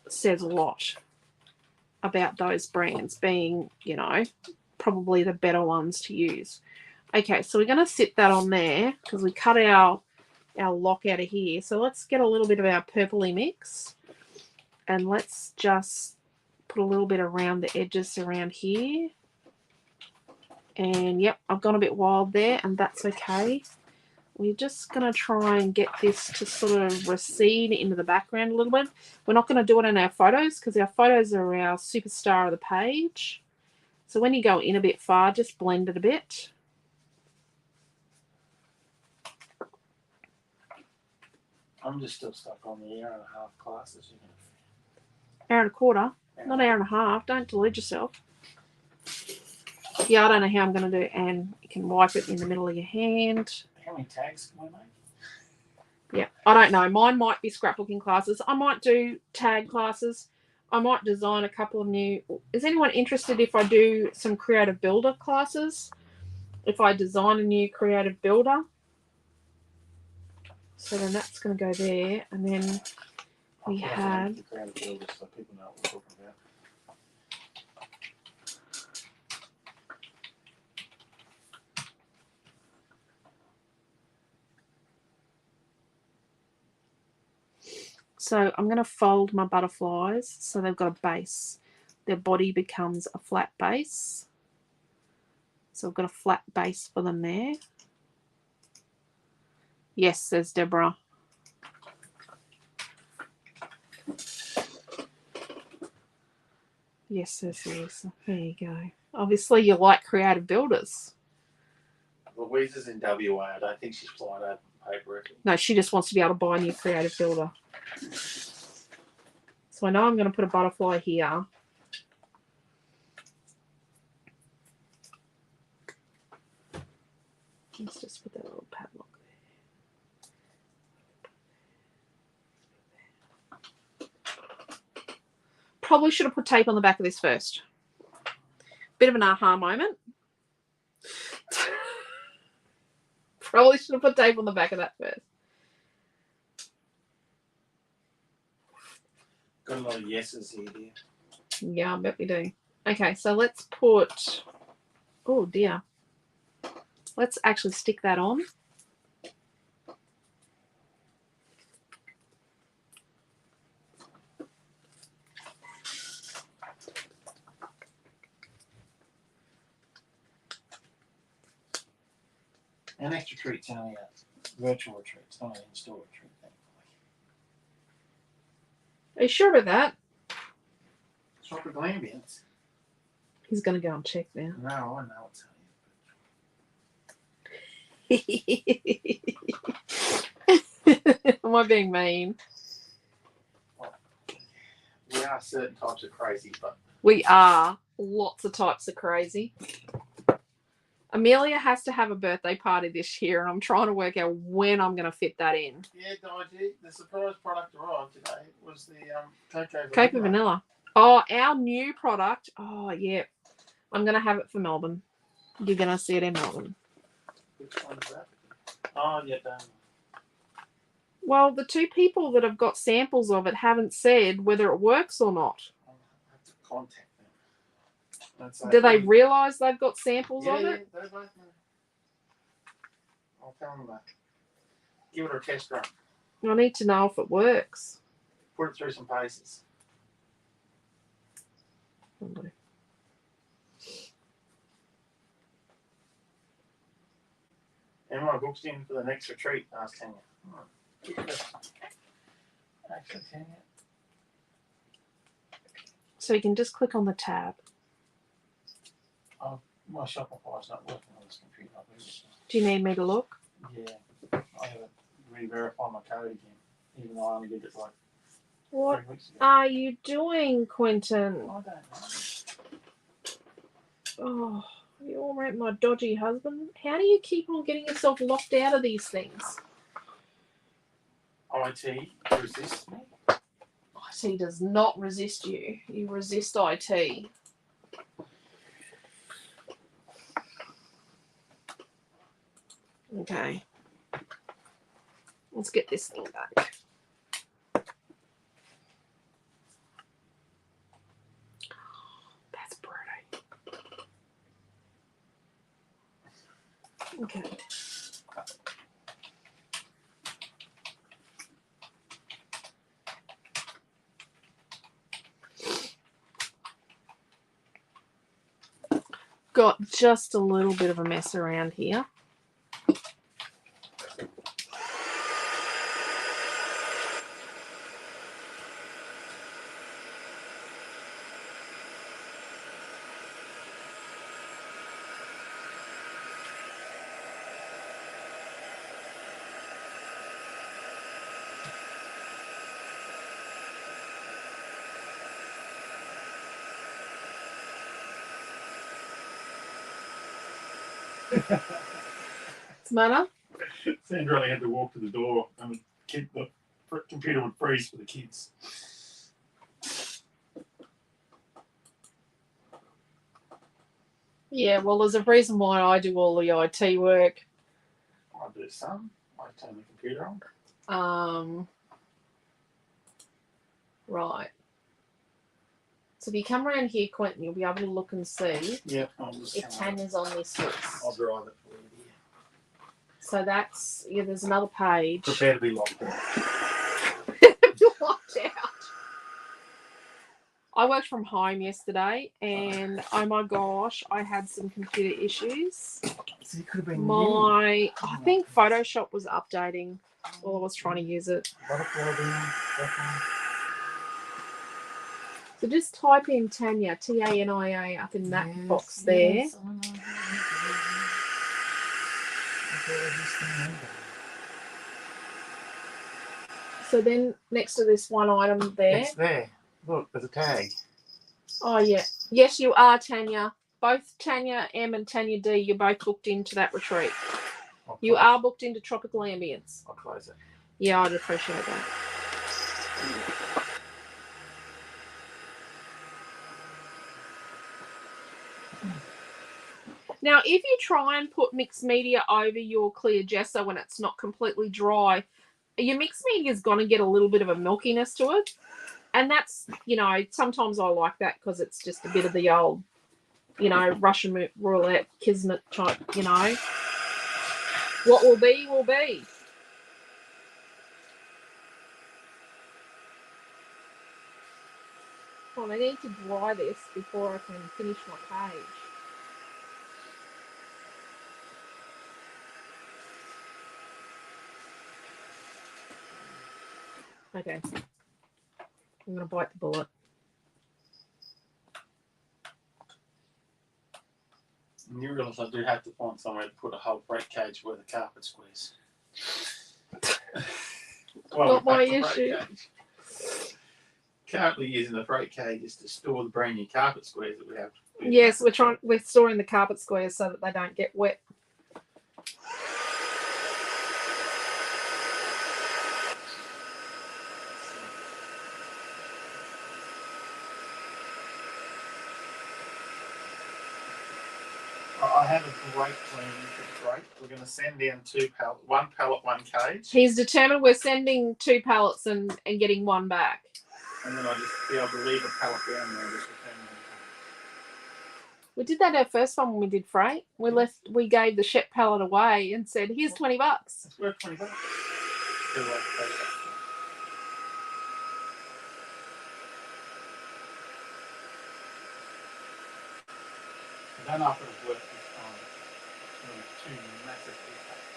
says a lot about those brands being, you know, probably the better ones to use. Okay, so we're going to sit that on there because we cut our lock out of here. So let's get a little bit of our purpley mix and let's just put a little bit around the edges around here. And yep, I've gone a bit wild there, and that's okay. We're just going to try and get this to sort of recede into the background a little bit. We're not going to do it in our photos because our photos are our superstar of the page. So when you go in a bit far, just blend it a bit. I'm just still stuck on the hour and a half classes. Hour and a quarter, not hour and a half. Don't delude yourself. Yeah, I don't know how I'm going to do it. And you can wipe it in the middle of your hand. How many tags can we make? Yeah, I don't know. Mine might be scrapbooking classes. I might do tag classes. I might design a couple of new. Is anyone interested if I do some creative builder classes? If I design a new creative builder. So then that's going to go there. And then we have. So people know what we're talking about. So I'm going to fold my butterflies so they've got a base. Their body becomes a flat base. So I've got a flat base for them there. Yes, says Deborah. Yes, says Lisa. There you go. Obviously you like creative builders. Louise is in WA. I don't think she's flying over paper. No, she just wants to be able to buy a new creative builder. So I know I'm going to put a butterfly here. Let's just put that little padlock there. Probably should have put tape on the back of this first. Bit of an aha moment. Probably should have put tape on the back of that first. Got a lot of yeses here, dear. Yeah, I bet we do. Okay, so let's put. Oh dear. Let's actually stick that on. An extra treat's only a virtual retreat. It's not an in-store retreat. Are you sure about that? Tropical ambience. He's going to go and check now. No, I know it's Am I being mean? We are certain types of crazy, but we are lots of types of crazy. Amelia has to have a birthday party this year, and I'm trying to work out when I'm going to fit that in. Yeah, Dodgy. The surprise product arrived today was the Cocoa Vanilla. Oh, our new product. Oh, yeah. I'm going to have it for Melbourne. You're going to see it in Melbourne. Which one's that? Oh, yeah, done. Well, the two people that have got samples of it haven't said whether it works or not. I'll have to contact them. Do they realise they've got samples of it? Yeah, they both know. I'll tell them that. Give it a test run. I need to know if it works. Put it through some paces. Am I booked in for the next retreat? Asked Tanya. Actually, Tanya. So you can just click on the tab. Oh, my Shopify's not working on this computer. Do you need me to look? Yeah. I have to re-verify my code again, even though I only did it like What 3 weeks ago. are you doing, Quentin? I don't know. Oh, you all right, my dodgy husband? How do you keep on getting yourself locked out of these things? IT resists me. IT does not resist you. You resist IT. Okay. Let's get this thing back. That's pretty. Okay. Got just a little bit of a mess around here. What's the matter? Sandra only had to walk to the door and the computer would freeze for the kids. Yeah, well, there's a reason why I do all the IT work. I do some. I turn the computer on. Right. So if you come around here, Quentin, you'll be able to look and see Yeah, I'll just if Tanya's on this list. I'll drive it for you. So that's, yeah, there's another page. Prepare to be locked out. Locked out. I worked from home yesterday and oh my gosh, I had some computer issues. So you could have been I think Photoshop was updating while I was trying to use it. So just type in Tanya, Tania, up in that box there. So then next to this one item there. It's there. Look, there's a tag. Oh, yeah. Yes, you are, Tanya. Both Tanya M and Tanya D, you're both booked into that retreat. You are booked into Tropical Ambience. I'll close it. Yeah, I'd appreciate that. Now, if you try and put mixed media over your clear gesso when it's not completely dry, your mixed media is going to get a little bit of a milkiness to it. And that's, you know, sometimes I like that because it's just a bit of the old, you know, Russian roulette, kismet type, you know. What will be, will be. Well, I need to dry this before I can finish my page. Okay. I'm going to bite the bullet. And you realise I do have to find somewhere to put a whole freight cage where the carpet squares. Not my issue. Currently using the freight cages to store the brand new carpet squares that we have Yes, we're storing the carpet squares so that they don't get wet. I have a great plan for great. We're going to send in one pallet, one cage. He's determined we're sending 2 pallets and getting 1 back. And then I'll just be able to leave a pallet down there and just return them. We did that our first one when we did freight. We gave the Shep pallet away and said, here's $20. It's worth $20. I don't know if it'll work this time. It's going to be 2 massive pallets.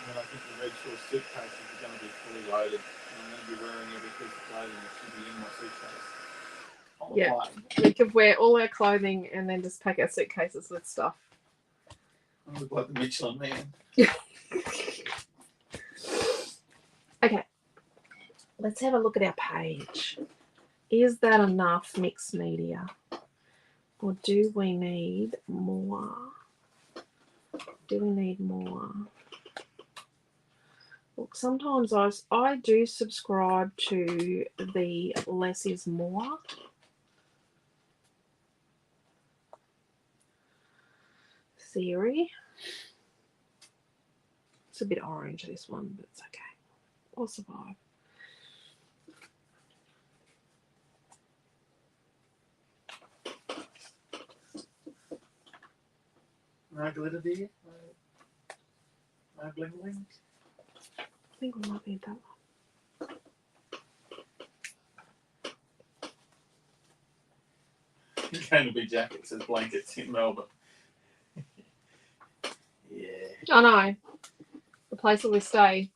And I think the Redshaw suitcases are going to be fully loaded. And I'm going to be wearing every piece of clothing that should be in my suitcase. Yeah. We could wear all our clothing and then just pack our suitcases with stuff. I look like the Michelin Man. Okay. Let's have a look at our page. Is that enough mixed media? Or do we need more? Do we need more? Look, sometimes I do subscribe to the less is more. Theory. It's a bit orange, this one, but it's okay. We'll survive. No glitter there? No bling bling? I think we might need that one. It's going to be jackets and blankets in Melbourne. Yeah. I know. The place where we stay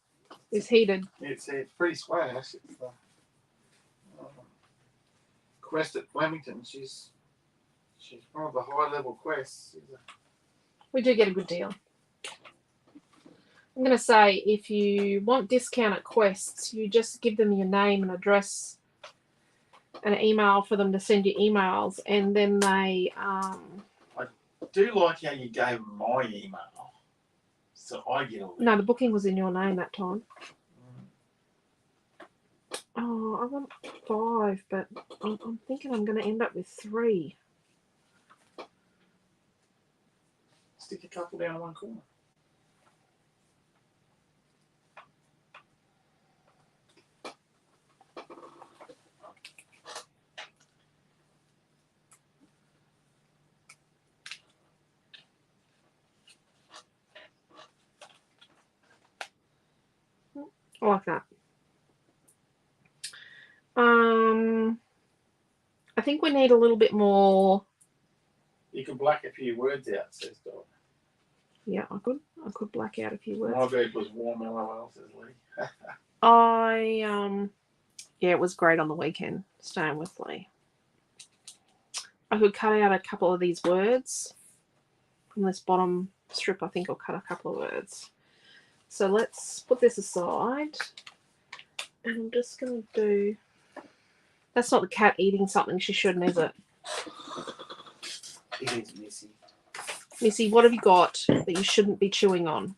is heated. It's pretty swash. It's the quest at Flemington. She's one of the high level quests. We do get a good deal. I'm going to say if you want discount at Quests, you just give them your name and address and an email for them to send you emails, and then they I do like how you gave them my email, so I get all that. No, the booking was in your name that time. Oh, I want 5, but I'm thinking I'm going to end up with 3. Stick a couple down one corner. I like that. I think we need a little bit more. You can black a few words out, says Dog. Yeah, I could black out a few words. My bed was warm, LOL, says Lee. Yeah, it was great on the weekend, staying with Lee. I could cut out a couple of these words from this bottom strip. I think I'll cut a couple of words. So let's put this aside. And I'm just going to do... That's not the cat eating something she shouldn't, is it? It is Missy. Missy, what have you got that you shouldn't be chewing on?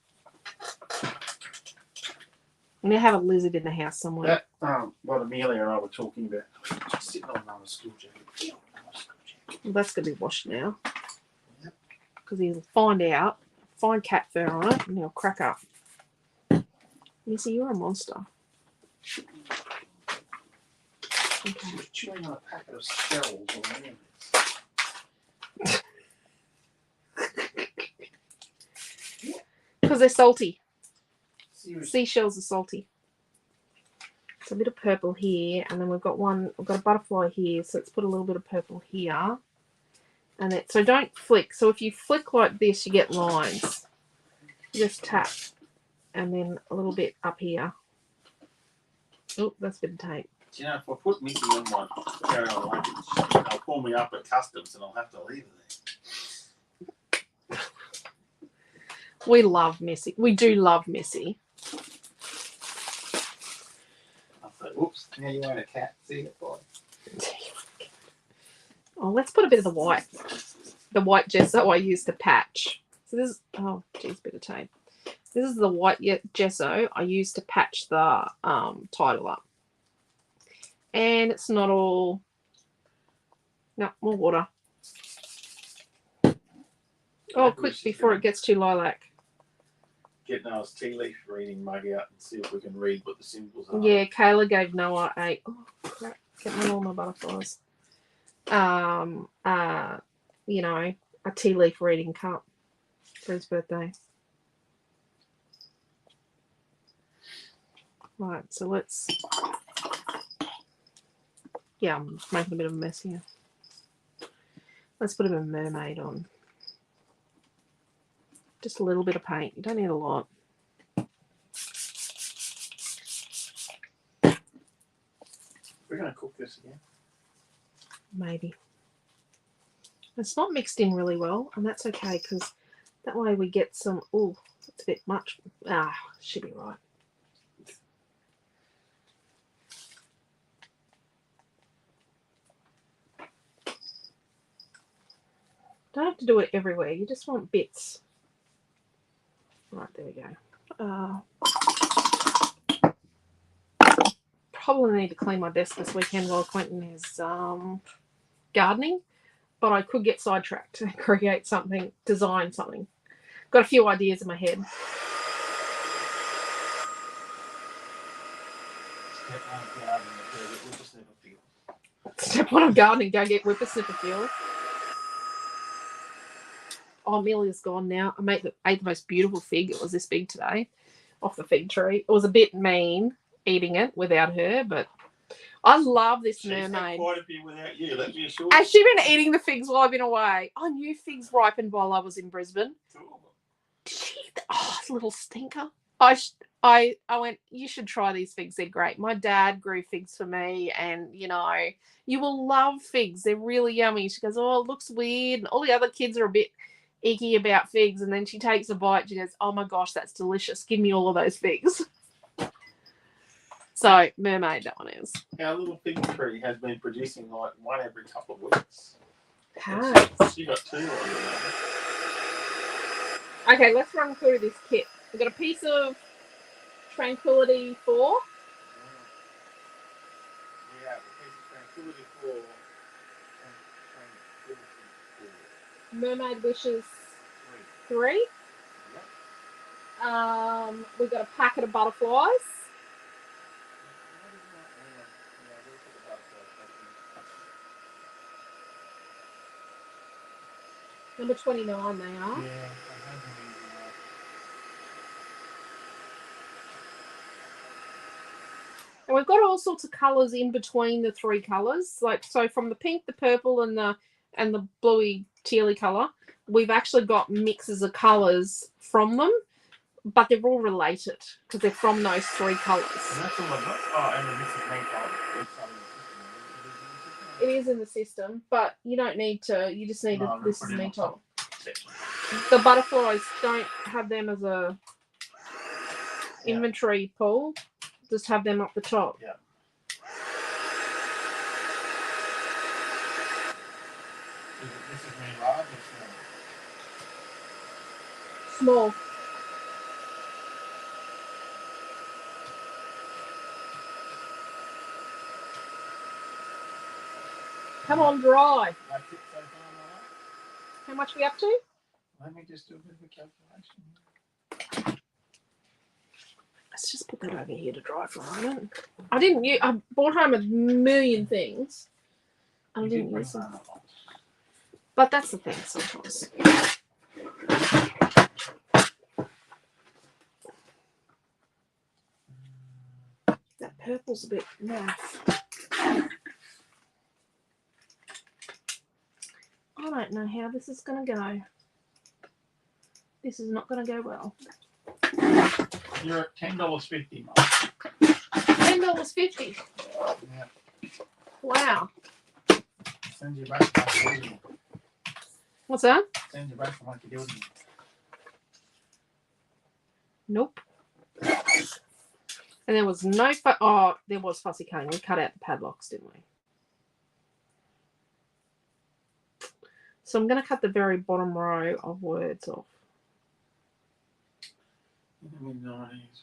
I'm going to have a lizard in the house somewhere. That, what Amelia and I were talking about. Just sitting on Mama's school jacket. Well, that's going to be washed now. Because he'll find cat fur on it, and he'll crack up. Missy, you're a monster. Okay. She was chewing on a packet of shells or whatever. Because they're salty. Seriously. Seashells are salty. It's a bit of purple here, and then we've got a butterfly here, so let's put a little bit of purple here. And so don't flick. So if you flick like this, you get lines. You just tap, and then a little bit up here. Oh, that's a bit of tape. You know, if I put Missy on my carry-on luggage, they'll pull me up at customs and I'll have to leave her there. We love Missy. We do love Missy. I thought, whoops, now you want a cat. See it, boy. Oh, let's put a bit of the white. The white gesso I used to patch. So this is, oh, geez, bit of tape. This is the white gesso I used to patch the title up. And it's not all, no, more water. Oh, quick, before it gets too lilac. Get Noah's tea leaf reading mug out and see if we can read what the symbols are. Yeah, Kayla gave Noah a, oh, crap, getting all my butterflies. You know, a tea leaf reading cup for his birthday. Right, so let's, yeah, I'm making a bit of a mess here. Let's put a bit of mermaid on. Just a little bit of paint. You don't need a lot. We're going to cook this again. Maybe. It's not mixed in really well, and that's okay because that way we get some, oh, it's a bit much. Ah, should be right. Don't have to do it everywhere. You just want bits. Right, there we go. Probably need to clean my desk this weekend while Quentin is gardening, but I could get sidetracked and create something, design something. Got a few ideas in my head. Step one of gardening, go get whippersnipper fuel. Oh, Amelia's gone now. I ate the most beautiful fig. It was this big today off the fig tree. It was a bit mean eating it without her, but I love this mermaid. She's quite a bit without you, let me assure you. Has she been eating the figs while I've been away? I knew figs ripened while I was in Brisbane. Did she eat oh, little stinker. I went, you should try these figs. They're great. My dad grew figs for me, and, you know, you will love figs. They're really yummy. She goes, oh, it looks weird. And all the other kids are a bit icky about figs, and then she takes a bite. She goes, oh, my gosh, that's delicious. Give me all of those figs. So, mermaid, that one is. Our little fig tree has been producing like one every couple of weeks. Okay. She got two already. Okay, let's run through this kit. We've got a piece of Tranquility 4. Yeah, a piece of Tranquility 4. And Mermaid Wishes 3. 3. Yep. We've got a packet of butterflies. Number 29 they are. Yeah. And we've got all sorts of colours in between the three colours. Like, so from the pink, the purple, and the bluey tealy colour, we've actually got mixes of colours from them, but they're all related because they're from those three colours. And that's all I've got. Oh, and the mix of main colour. It is in the system, but you don't need to. You just need to. This is me top. The butterflies, don't have them as a inventory pull. Just have them up the top. Yeah. This is me large or small? Small. Come on, dry. That's it so far, Mama? How much are we up to? Let me just do a bit of a calculation. Let's just put that over here to dry for a moment. I bought home a million things. I didn't use them. But that's the thing sometimes. That purple's a bit naff. I don't know how this is going to go. This is not going to go well. You're at $10.50, Mum. $10.50. Yeah. Wow. Send you back from What's that? Send you back from what you're doing. Nope. And there was no there was fussy cutting. We cut out the padlocks, didn't we? So I'm going to cut the very bottom row of words off. Mid-90s.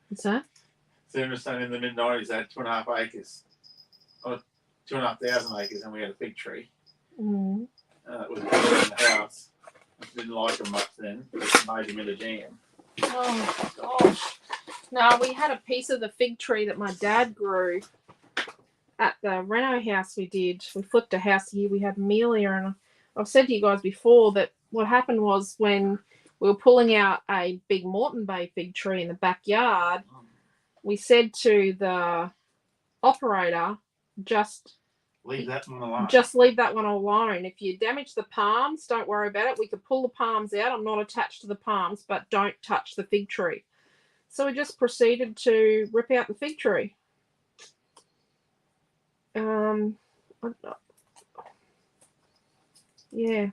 What's that? So you understand in the mid-90s they had 2.5 acres, or 2,500 acres, and we had a fig tree. Mm. It was in the house. I didn't like them much then. It made them into jam. Oh, gosh. No, we had a piece of the fig tree that my dad grew at the reno house we did. We flipped a house here. We had Amelia, and I've said to you guys before that what happened was when we were pulling out a big Moreton Bay fig tree in the backyard, we said to the operator, just leave that one alone. Just leave that one alone. If you damage the palms, don't worry about it. We could pull the palms out. I'm not attached to the palms, but don't touch the fig tree. So we just proceeded to rip out the fig tree. Yeah.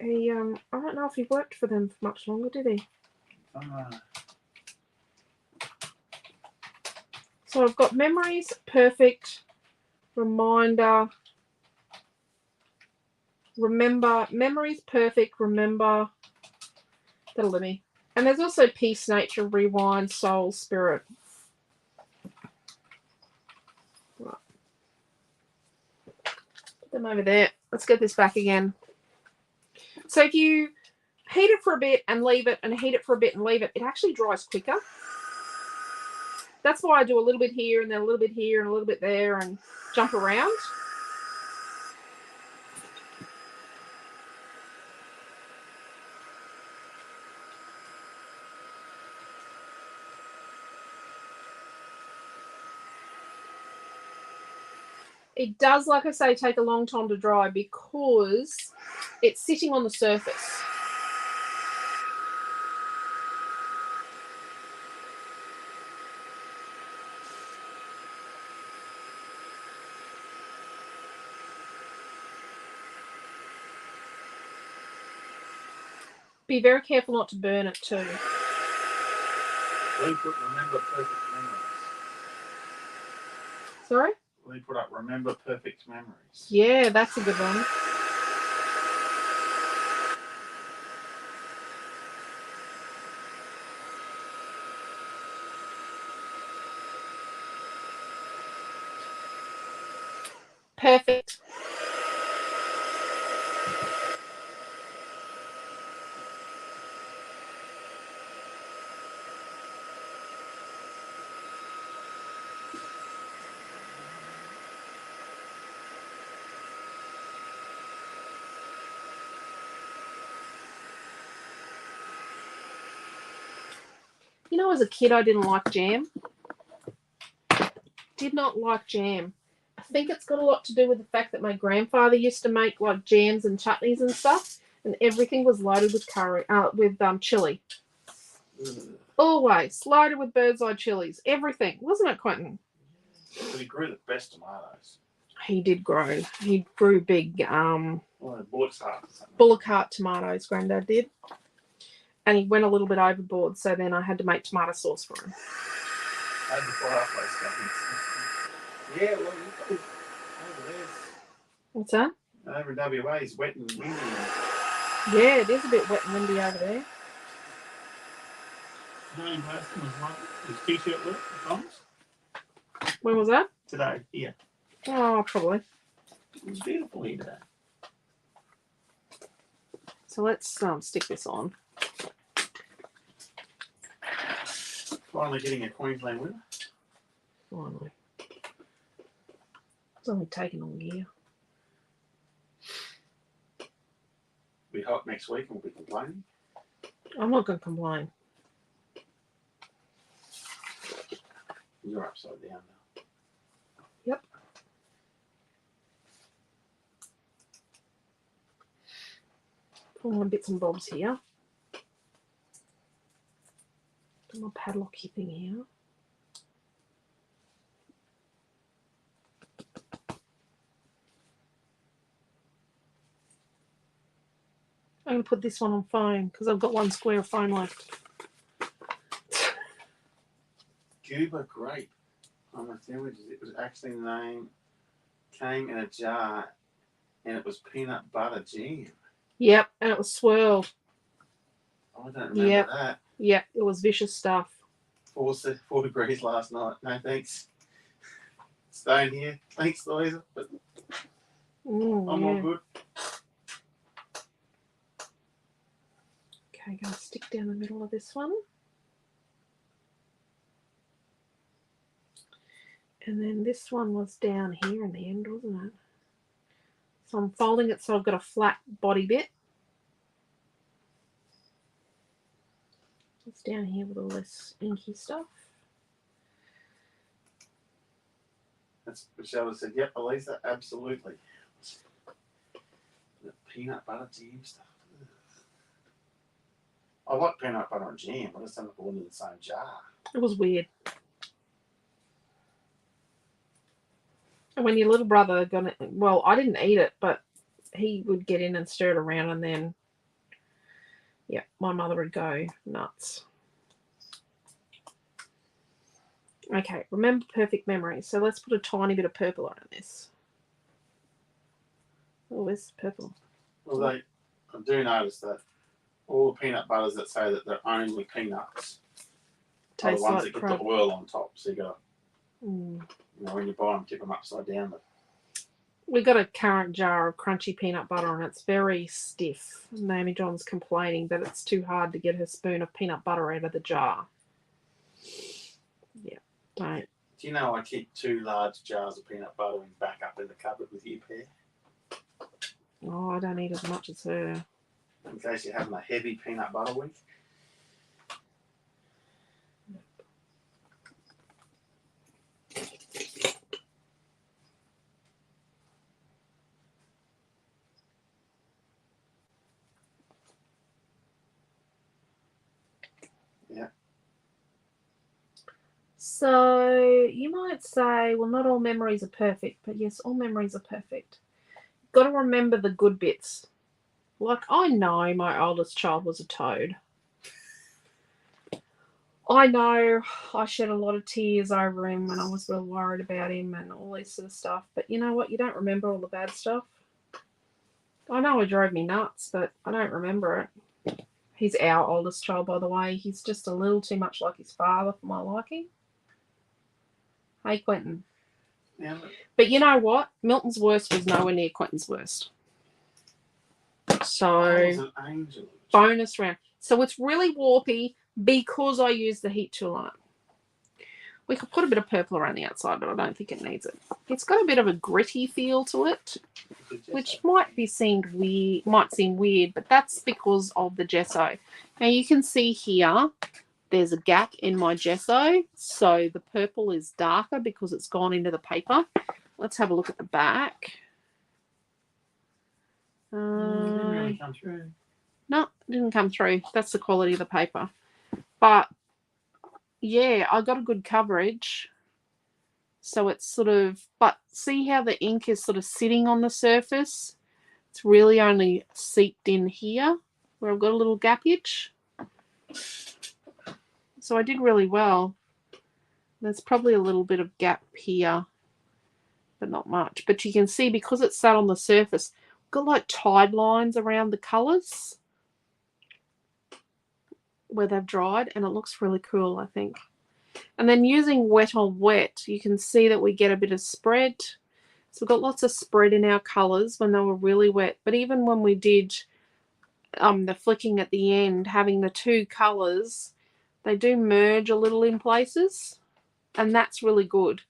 He I don't know if he worked for them for much longer, did he? So I've got memories, perfect, reminder, remember, memories, perfect, remember. That'll do me. And there's also peace, nature, rewind, soul, spirit. Right. Put them over there. Let's get this back again. So if you heat it for a bit and leave it, and heat it for a bit and leave it, it actually dries quicker. That's why I do a little bit here and then a little bit here and a little bit there and jump around. It does, like I say, take a long time to dry because it's sitting on the surface. Be very careful not to burn it too. We put remember perfect memories. Sorry? We put up remember perfect memories. Yeah, that's a good one. Perfect. You know, as a kid, I didn't like jam. Did not like jam. I think it's got a lot to do with the fact that my grandfather used to make like jams and chutneys and stuff, and everything was loaded with curry, with chili. Always loaded with bird's eye chilies. Everything, wasn't it, Quentin? But he grew the best tomatoes. He did grow. He grew big. Bullock heart tomatoes. Granddad did, and he went a little bit overboard. So then I had to make tomato sauce for him. Over the fireplace going. Yeah, well, over there. What's that? Over in WA is wet and windy. Yeah, it is a bit wet and windy over there. Today in Western was like his t-shirt work, Thomas. When was that? Today, here. Oh, probably. It was beautiful here today. So let's stick this on. Finally getting a Queensland winter. Finally. It's only taken all year. It'll be hot next week and we'll be complaining. I'm not going to complain. You're upside down now. Yep. all my bits and bobs here. Do my padlocky thing here. I'm going to put this one on foam because I've got one square of foam left. Cuba grape on my sandwiches. It was actually named, came in a jar, and it was peanut butter jam. Yep, and it was swirled. I don't remember that. Yep, it was vicious stuff. 4 degrees last night. No thanks. Staying here. Thanks, Louisa. But I'm all good. Okay, going to stick down the middle of this one. And then this one was down here in the end, wasn't it? So I'm folding it so I've got a flat body bit. It's down here with all this inky stuff. That's Michelle said, yep, Elisa, absolutely. The peanut butter jam stuff. I like peanut butter and jam. I just don't put them in the same jar. It was weird. And when your little brother got it, well, I didn't eat it, but he would get in and stir it around, and then, yeah, my mother would go nuts. Okay, remember perfect memory. So let's put a tiny bit of purple on this. Oh, where's the purple? Well, I do notice that all the peanut butters that say that they're only peanuts are the ones that get the oil on top. So you got to, you know, when you buy them, tip them upside down. But we got a current jar of crunchy peanut butter, and it's very stiff. Mamie John's complaining that it's too hard to get her spoon of peanut butter out of the jar. Yeah, don't. Do you know I keep 2 large jars of peanut butter in back up in the cupboard with you, pair? Oh, I don't eat as much as her. In case you're having a heavy peanut butter week. Yeah. So you might say, well, not all memories are perfect, but yes, all memories are perfect. You've got to remember the good bits. Like, I know my oldest child was a toad. I know I shed a lot of tears over him and I was real worried about him and all this sort of stuff. But you know what? You don't remember all the bad stuff. I know it drove me nuts, but I don't remember it. He's our oldest child, by the way. He's just a little too much like his father for my liking. Hey, Quentin. Yeah. But you know what? Milton's worst was nowhere near Quentin's worst. So, bonus round. So it's really warpy because I use the heat tool on it. We could put a bit of purple around the outside, but I don't think it needs it. It's got a bit of a gritty feel to it, which might seem weird, but that's because of the gesso. Now you can see here, there's a gap in my gesso, so the purple is darker because it's gone into the paper. Let's have a look at the back. It didn't really come through. No, it didn't come through. That's the quality of the paper. But yeah, I got a good coverage. So it's sort of, but see how the ink is sort of sitting on the surface? It's really only seeped in here where I've got a little gappage. So I did really well. There's probably a little bit of gap here, but not much. But you can see because it's sat on the surface, got like tide lines around the colours where they've dried, and it looks really cool, I think. And then using wet on wet, you can see that we get a bit of spread. So we've got lots of spread in our colours when they were really wet. But even when we did the flicking at the end, having the 2 colours, they do merge a little in places. And that's really good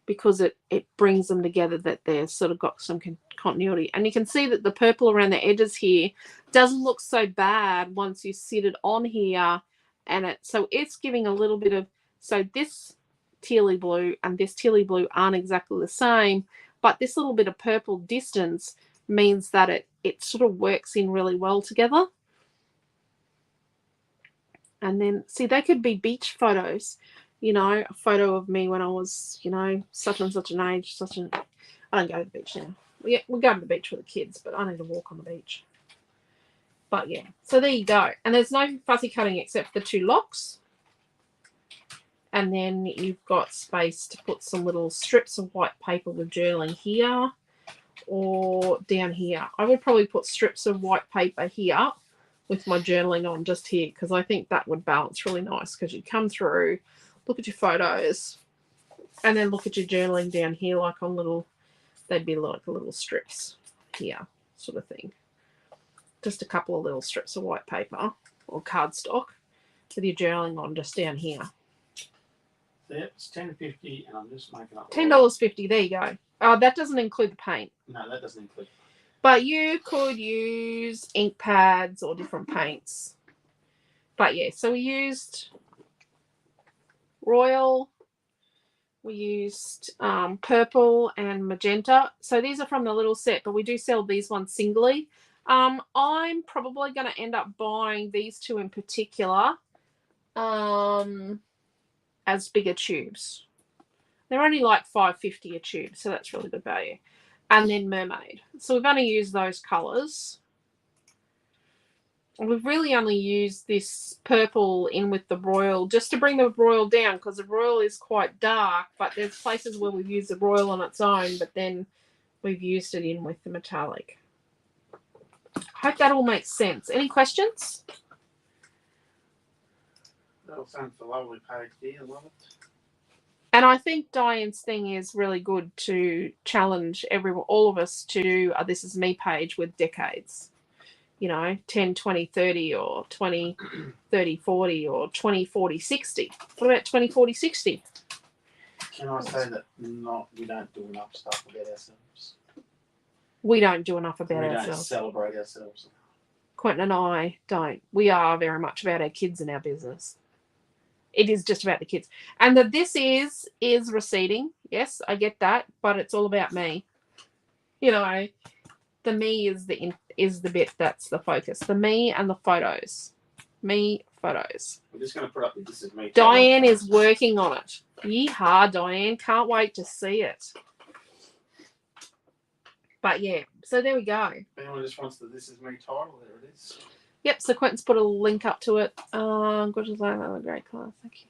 because it brings them together, that they've sort of got some continuity. And you can see that the purple around the edges here doesn't look so bad once you sit it on here. And so it's giving a little bit of, so this tealy blue and this tealy blue aren't exactly the same, but this little bit of purple distance means that it sort of works in really well together. And then, see, they could be beach photos. You know, a photo of me when I was, you know, such and such an age, I don't go to the beach now. We go to the beach with the kids, but I need to walk on the beach. But yeah, so there you go. And there's no fussy cutting except for the 2 locks. And then you've got space to put some little strips of white paper with journaling here or down here. I would probably put strips of white paper here with my journaling on just here, because I think that would balance really nice, because you come through, look at your photos, and then look at your journaling down here like on little, they'd be like little strips here sort of thing. Just a couple of little strips of white paper or cardstock with your journaling on just down here. Yep, it's $10.50, and I'm just making up. $10.50. There you go. Oh, that doesn't include the paint. No, that doesn't include. But you could use ink pads or different paints. But yeah, so we used Royal. We used purple and magenta. So these are from the little set, but we do sell these ones singly. I'm probably going to end up buying these 2 in particular as bigger tubes. They're only like $5.50 a tube, so that's really good value. And then Mermaid. So we've only used those colours. And we've really only used this purple in with the Royal just to bring the Royal down, because the Royal is quite dark, but there's places where we've used the Royal on its own, but then we've used it in with the metallic. I hope that all makes sense. Any questions? That all sounds a lovely page here. I love it. And I think Diane's thing is really good to challenge all of us to do a This Is Me page with decades. You know, 10, 20, 30 or 20, 30, 40 or 20, 40, 60. What about 20, 40, 60? Can I say that we don't do enough stuff about ourselves? We don't do enough about we ourselves. We don't celebrate ourselves. Quentin and I don't. We are very much about our kids and our business. It is just about the kids. And the this is receding. Yes, I get that, but it's all about me. You know, the me is the bit that's the focus. The me and the photos. Me photos. We're just going to put up the This Is Me. Diane is working on it. Yeehaw, Diane. Can't wait to see it. But yeah, so there we go. If anyone just wants the This Is Me title, there it is. Yep, so Quentin's put a link up to it. Good design, another great class. Thank you.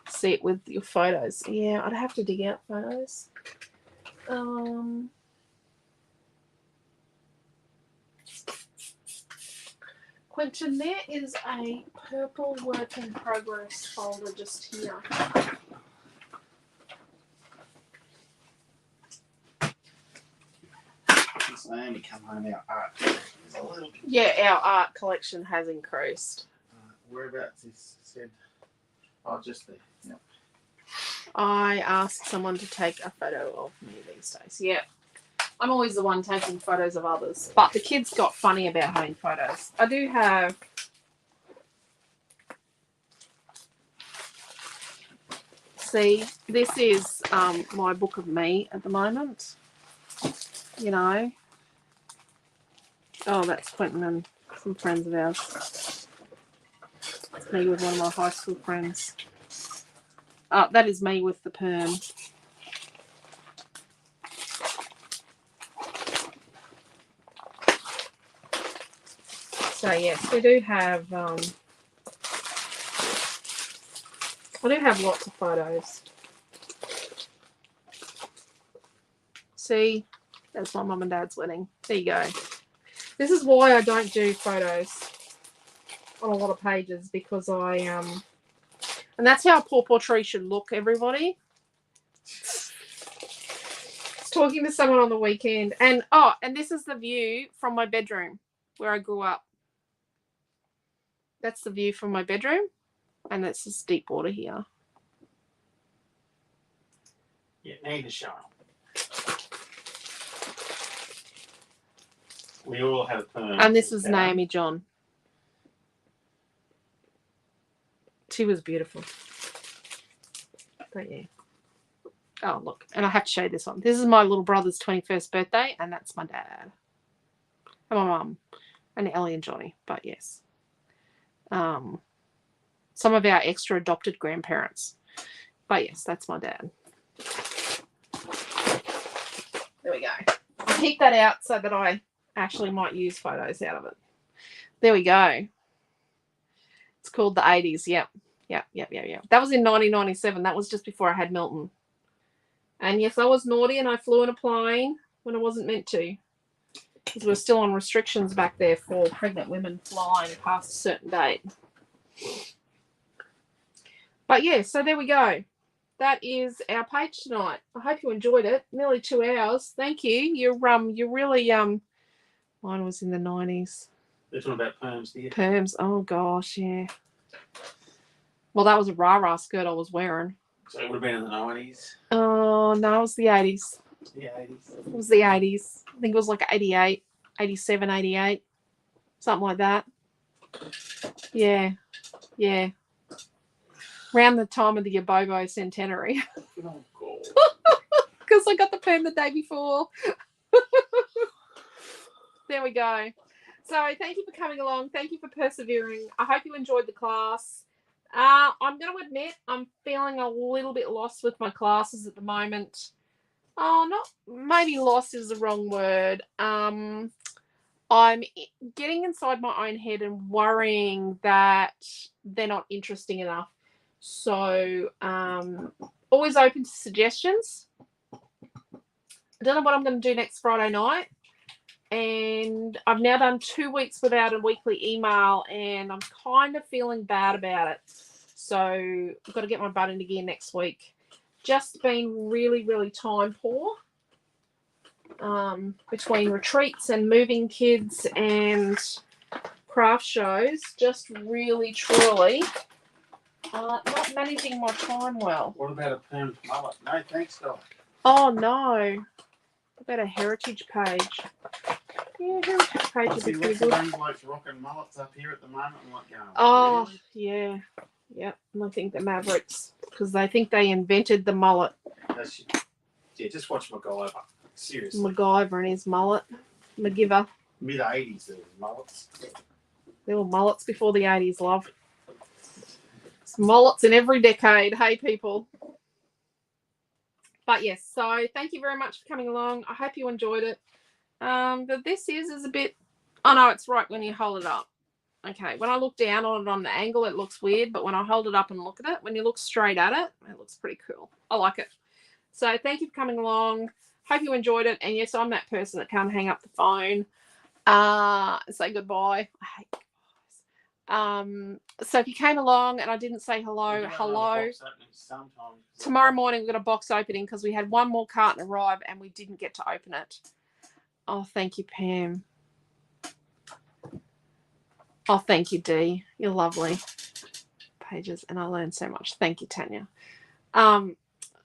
See it with your photos. Yeah, I'd have to dig out photos. Quentin, there is a purple work in progress folder just here. Naomi come home, our art is a little bit. Yeah, our art collection has increased. Whereabouts is said? Oh, just there. Yep. I asked someone to take a photo of me these days. Yeah. I'm always the one taking photos of others. But the kids got funny about having photos. I do have... See, this is my book of me at the moment. You know. Oh, that's Quentin and some friends of ours. It's me with one of my high school friends. That is me with the perm. So yes, we do have I do have lots of photos. See, that's my mum and dad's wedding. There you go. This is why I don't do photos on a lot of pages, because I and that's how a portrait should look, everybody. Talking to someone on the weekend, and this is the view from my bedroom where I grew up. That's the view from my bedroom, and that's this deep water here. Yeah, need to show. We all have and this is Naomi John. She was beautiful. But yeah. Oh, look. And I have to show you this one. This is my little brother's 21st birthday, and that's my dad. and my mum and Ellie and Johnny. But yes, some of our extra adopted grandparents. But yes, that's my dad. There we go. I'll keep that out so that I actually might use photos out of it. There we go. It's called the 80s. Yep. That was in 1997. That was just before I had Milton. And yes, I was naughty and I flew in a plane when I wasn't meant to. Because we're still on restrictions back there for pregnant women flying past a certain date. But yeah, so there we go. That is our page tonight. I hope you enjoyed it. Nearly 2 hours. Thank you. You're really mine was in the 90s. They're talking about perms here. Perms. Oh gosh, yeah. Well, that was a rah-rah skirt I was wearing. So it would have been in the 90s. Oh no, it was the 80s. The 80s. It was the 80s. I think it was like 88, 87, 88. Something like that. Yeah. Yeah. Around the time of the Yabobo centenary. Oh, God. Because I got the perm the day before. There we go. So thank you for coming along. Thank you for persevering. I hope you enjoyed the class. I'm going to admit I'm feeling a little bit lost with my classes at the moment. Oh, not maybe lost is the wrong word. I'm getting inside my own head and worrying that they're not interesting enough. So always open to suggestions. I don't know what I'm going to do next Friday night. And I've now done 2 weeks without a weekly email and I'm kind of feeling bad about it. So I've got to get my butt into gear next week. Just been really, really time poor between retreats and moving kids and craft shows. Just really, truly not managing my time well. What about a perm mullet? No, thanks, Doc. Oh, no. What about a heritage page? Yeah, heritage page would be pretty good. Young blokes rocking mullets up here at the moment. I'm like going, Oh, really? yeah. Yep. And I think the Mavericks, because they think they invented the mullet. Yeah, just watch MacGyver. Seriously. MacGyver and his mullet. MacGyver. Mid-80s, there were mullets. There were mullets before the 80s, love. It's mullets in every decade. Hey, people. But yes, so thank you very much for coming along. I hope you enjoyed it. But this is a bit... Oh, no, it's right when you hold it up. Okay, when I look down on it on the angle, it looks weird. But when I hold it up and look at it, when you look straight at it, it looks pretty cool. I like it. So thank you for coming along. Hope you enjoyed it. And yes, I'm that person that can't hang up the phone. Say goodbye. I hate goodbyes. So if you came along and I didn't say hello. Tomorrow morning we've got a box opening because we had one more carton arrive and we didn't get to open it. Oh, thank you, Pam. Oh, thank you, Dee. You're lovely. Pages, and I learned so much. Thank you, Tanya.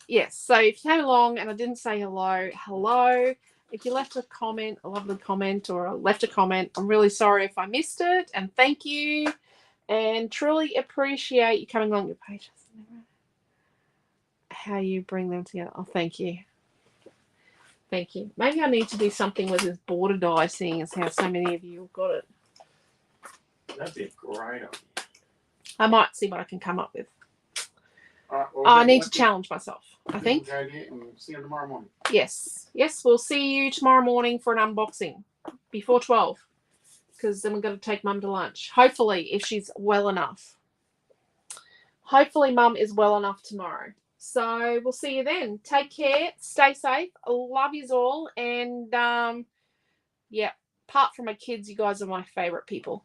Yes, so if you came along and I didn't say hello. If you left a comment, a lovely comment, or left a comment, I'm really sorry if I missed it, and thank you. And truly appreciate you coming along your pages. How you bring them together. Oh, thank you. Thank you. Maybe I need to do something with this border die, seeing as how so many of you have got it. That'd be a great idea. I might see what I can come up with. Right, well, I need to challenge myself, I think. Go there and see you tomorrow morning. Yes, we'll see you tomorrow morning for an unboxing before 12, because then we're going to take Mum to lunch. Hopefully, if she's well enough. Hopefully, Mum is well enough tomorrow. So we'll see you then. Take care. Stay safe. I love yous all. And yeah, apart from my kids, you guys are my favourite people.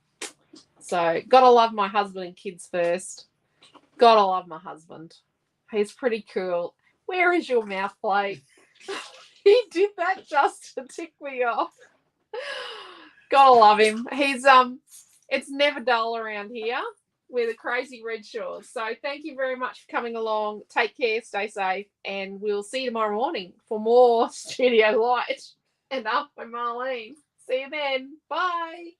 So gotta love my husband and kids first. Gotta love my husband. He's pretty cool. Where is your mouth plate? He did that just to tick me off. Gotta love him. He's it's never dull around here. We're the crazy Redshaws. So thank you very much for coming along. Take care, stay safe, and we'll see you tomorrow morning for more Studio Light and Up by Marlene. See you then. Bye.